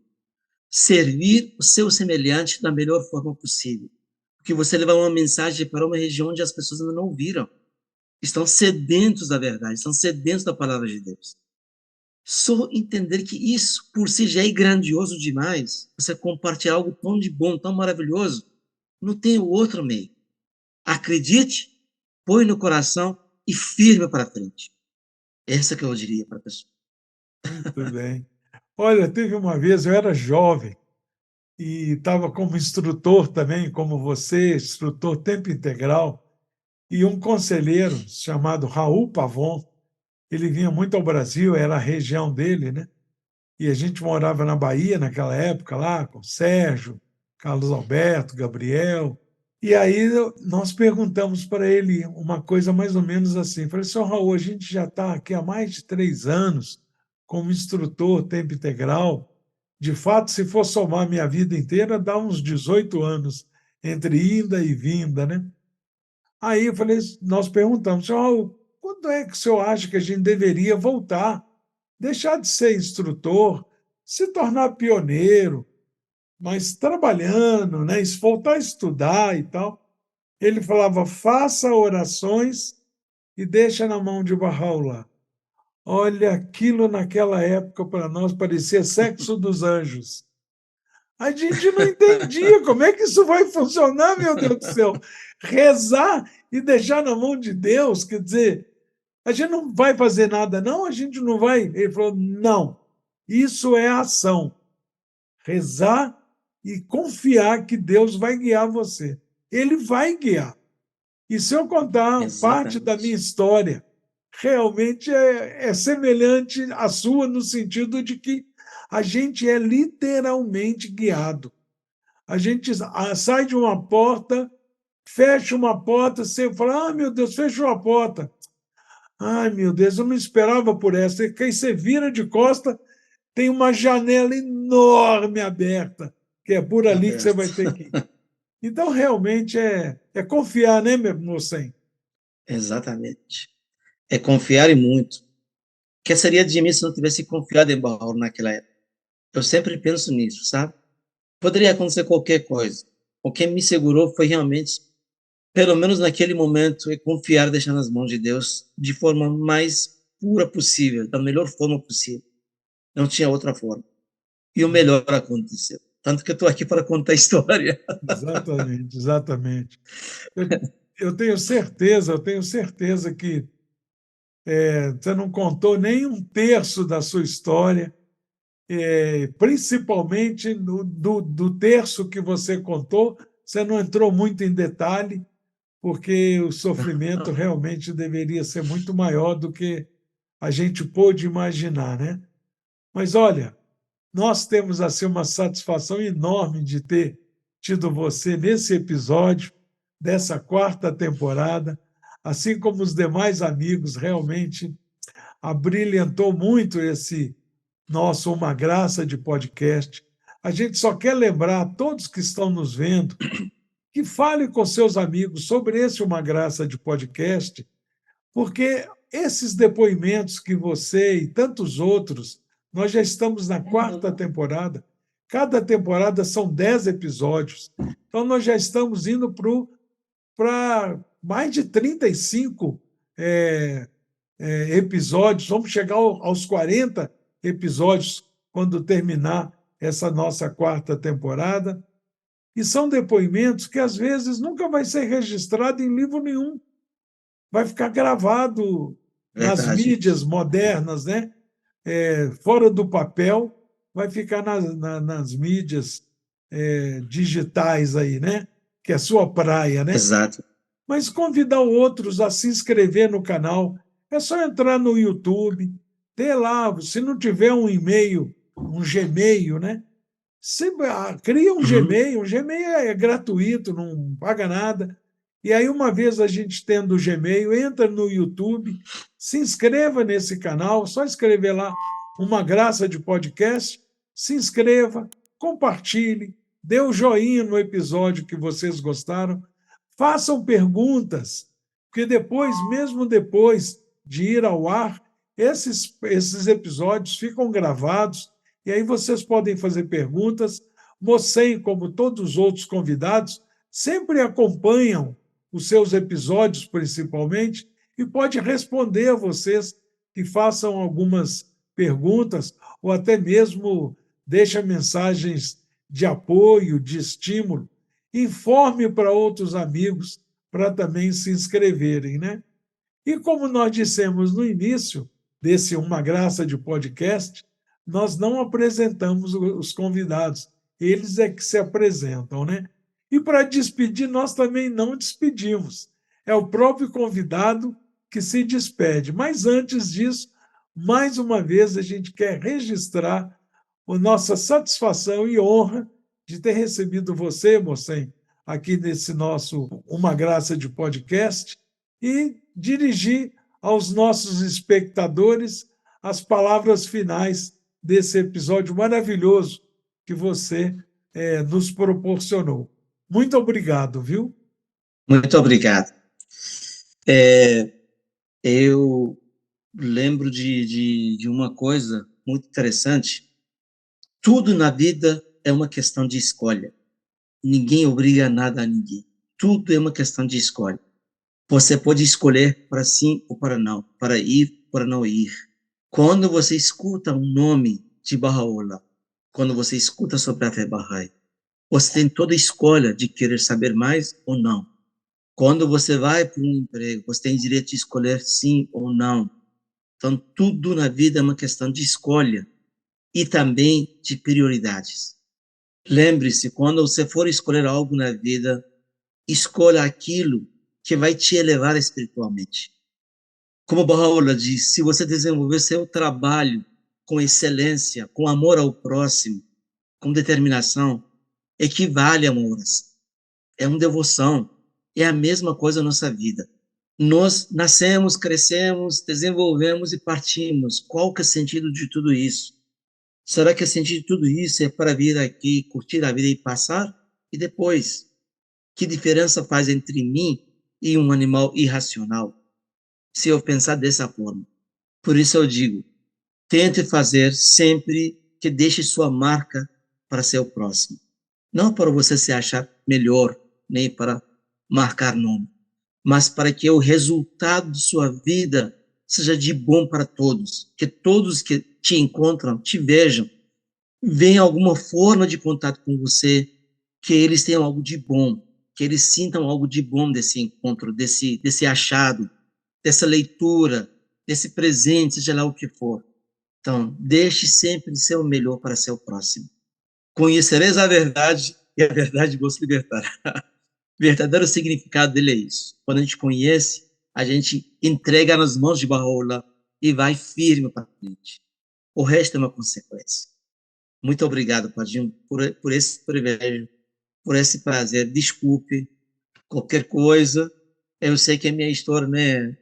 Servir o seu semelhante da melhor forma possível. Porque você leva uma mensagem para uma região onde as pessoas ainda não ouviram. Estão sedentos da verdade, estão sedentos da palavra de Deus. Só entender que isso por si já é grandioso demais. Você compartilhar algo tão de bom, tão maravilhoso, não tem outro meio. Acredite, põe no coração e firme para frente. Essa que eu diria para a pessoa. Muito bem. Olha, teve uma vez, eu era jovem, e estava como instrutor também, como você, instrutor tempo integral, e um conselheiro chamado Raul Pavon, ele vinha muito ao Brasil, era a região dele, né? E a gente morava na Bahia naquela época lá, com Sérgio, Carlos Alberto, Gabriel. E aí nós perguntamos para ele uma coisa mais ou menos assim. Falei, senhor Raul, a gente já está aqui há mais de 3 anos como instrutor tempo integral. De fato, se for somar minha vida inteira, dá uns 18 anos entre ida e vinda, né? Aí eu falei, nós perguntamos, senhor Raul, quando é que o senhor acha que a gente deveria voltar, deixar de ser instrutor, se tornar pioneiro, mas trabalhando, né? Voltar a estudar e tal? Ele falava, faça orações e deixa na mão de Bahá'u'lláh. Olha, aquilo naquela época para nós parecia sexo dos anjos. A gente não entendia como é que isso vai funcionar, meu Deus do céu. Rezar e deixar na mão de Deus, quer dizer, a gente não vai fazer nada, não, a gente não vai. Ele falou: não, isso é ação. Rezar e confiar que Deus vai guiar você. Ele vai guiar. E se eu contar parte da minha Exatamente. história, realmente é semelhante à sua, no sentido de que a gente é literalmente guiado. A gente sai de uma porta, fecha uma porta, você fala: ah, meu Deus, fechou a porta. Ai, meu Deus, eu não esperava por essa. E aí você vira de costa, tem uma janela enorme aberta, que é por ali que você vai Aberto. ter que ir. Então, realmente, é confiar, né, meu moçem? Exatamente. É confiar e muito. Que seria de mim se não tivesse confiado em Baal naquela época? Eu sempre penso nisso, sabe? Poderia acontecer qualquer coisa. O que me segurou foi realmente, pelo menos naquele momento, é confiar, deixar nas mãos de Deus de forma mais pura possível, da melhor forma possível. Não tinha outra forma. E o melhor aconteceu. Tanto que eu estou aqui para contar a história. Exatamente, exatamente. Eu, eu tenho certeza que você não contou nem um terço da sua história, principalmente do terço que você contou, você não entrou muito em detalhe, porque o sofrimento realmente deveria ser muito maior do que a gente pôde imaginar, né? Mas olha, nós temos assim uma satisfação enorme de ter tido você nesse episódio dessa quarta temporada, assim como os demais amigos, realmente abrilhantou muito esse nosso Uma Graça de podcast. A gente só quer lembrar a todos que estão nos vendo que fale com seus amigos sobre esse Uma Graça de podcast, porque esses depoimentos que você e tantos outros, nós já estamos na quarta temporada, cada temporada são 10 episódios, então nós já estamos indo para mais de 35 episódios, vamos chegar aos 40 episódios quando terminar essa nossa quarta temporada. E são depoimentos que às vezes nunca vai ser registrado em livro nenhum, vai ficar gravado nas Verdade. mídias modernas, né? Fora do papel, vai ficar nas mídias digitais aí, né? Que é a sua praia, né? Exato. Mas convidar outros a se inscrever no canal. É só entrar no YouTube, ter lá, se não tiver um e-mail, um Gmail, né? Você cria Uhum. Um Gmail é gratuito, não paga nada. E aí, uma vez a gente tendo o Gmail, entra no YouTube, se inscreva nesse canal, só escrever lá Uma Graça de Podcast, se inscreva, compartilhe, dê o joinha no episódio que vocês gostaram, façam perguntas, porque depois, mesmo depois de ir ao ar, esses episódios ficam gravados e aí vocês podem fazer perguntas. Mocem, como todos os outros convidados, sempre acompanham os seus episódios, principalmente, e pode responder a vocês que façam algumas perguntas ou até mesmo deixa mensagens de apoio, de estímulo. Informe para outros amigos para também se inscreverem, né? E como nós dissemos no início desse Uma Graça de podcast, nós não apresentamos os convidados, eles é que se apresentam, né? E para despedir, nós também não despedimos. É o próprio convidado que se despede. Mas antes disso, mais uma vez, a gente quer registrar a nossa satisfação e honra de ter recebido você, Mocem, aqui nesse nosso Uma Graça de podcast e dirigir aos nossos espectadores as palavras finais desse episódio maravilhoso que você nos proporcionou. Muito obrigado, viu? Muito obrigado. É, eu lembro de uma coisa muito interessante. Tudo na vida é uma questão de escolha. Ninguém obriga nada a ninguém. Tudo é uma questão de escolha. Você pode escolher para sim ou para não, para ir ou para não ir. Quando você escuta o nome de Baha'u'llah, quando você escuta sobre a fé Bahá'í. Você tem toda a escolha de querer saber mais ou não. Quando você vai para um emprego, você tem direito de escolher sim ou não. Então, tudo na vida é uma questão de escolha e também de prioridades. Lembre-se, quando você for escolher algo na vida, escolha aquilo que vai te elevar espiritualmente. Como Baha'u'lláh diz, se você desenvolver seu trabalho com excelência, com amor ao próximo, com determinação, equivale a uma oração. É uma devoção. É a mesma coisa na nossa vida. Nós nascemos, crescemos, desenvolvemos e partimos. Qual que é o sentido de tudo isso? Será que o sentido de tudo isso é para vir aqui, curtir a vida e passar? E depois? Que diferença faz entre mim e um animal irracional? Se eu pensar dessa forma. Por isso eu digo, tente fazer sempre que deixe sua marca para ser o próximo. Não para você se achar melhor, nem para marcar nome, mas para que o resultado de sua vida seja de bom para todos, que todos que te encontram te vejam, venham alguma forma de contato com você, que eles tenham algo de bom, que eles sintam algo de bom desse encontro, desse achado, dessa leitura, desse presente, seja lá o que for. Então, deixe sempre de ser o melhor para ser o próximo. Conhecereis a verdade e a verdade vos libertará. O verdadeiro significado dele é isso. Quando a gente conhece, a gente entrega nas mãos de Baha'u'lláh e vai firme para frente. O resto é uma consequência. Muito obrigado, Padinho, por esse privilégio, por esse prazer. Desculpe qualquer coisa. Eu sei que a minha história, né,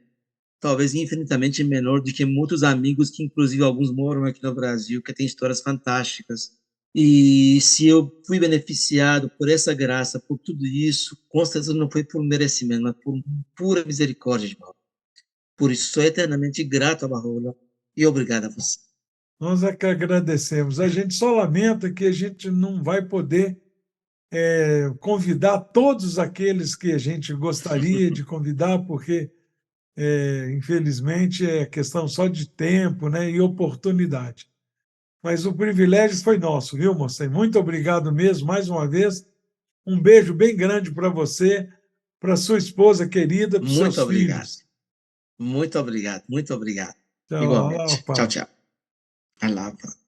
talvez infinitamente menor do que muitos amigos que, inclusive, alguns moram aqui no Brasil, que têm histórias fantásticas. E se eu fui beneficiado por essa graça, por tudo isso, com certeza não foi por merecimento, mas por pura misericórdia de Baha'u'lláh. Por isso, sou eternamente grato a Baha'u'lláh e obrigado a você. Nós é que agradecemos. A gente só lamenta que a gente não vai poder convidar todos aqueles que a gente gostaria de convidar, porque, infelizmente, é questão só de tempo, né, e oportunidade. Mas o privilégio foi nosso, viu, moça? E muito obrigado mesmo, mais uma vez. Um beijo bem grande para você, para sua esposa querida, para os Muito seus obrigado. filhos. Muito obrigado. Muito obrigado. Tchau, Igualmente. Tchau, Alá, tchau. Allah.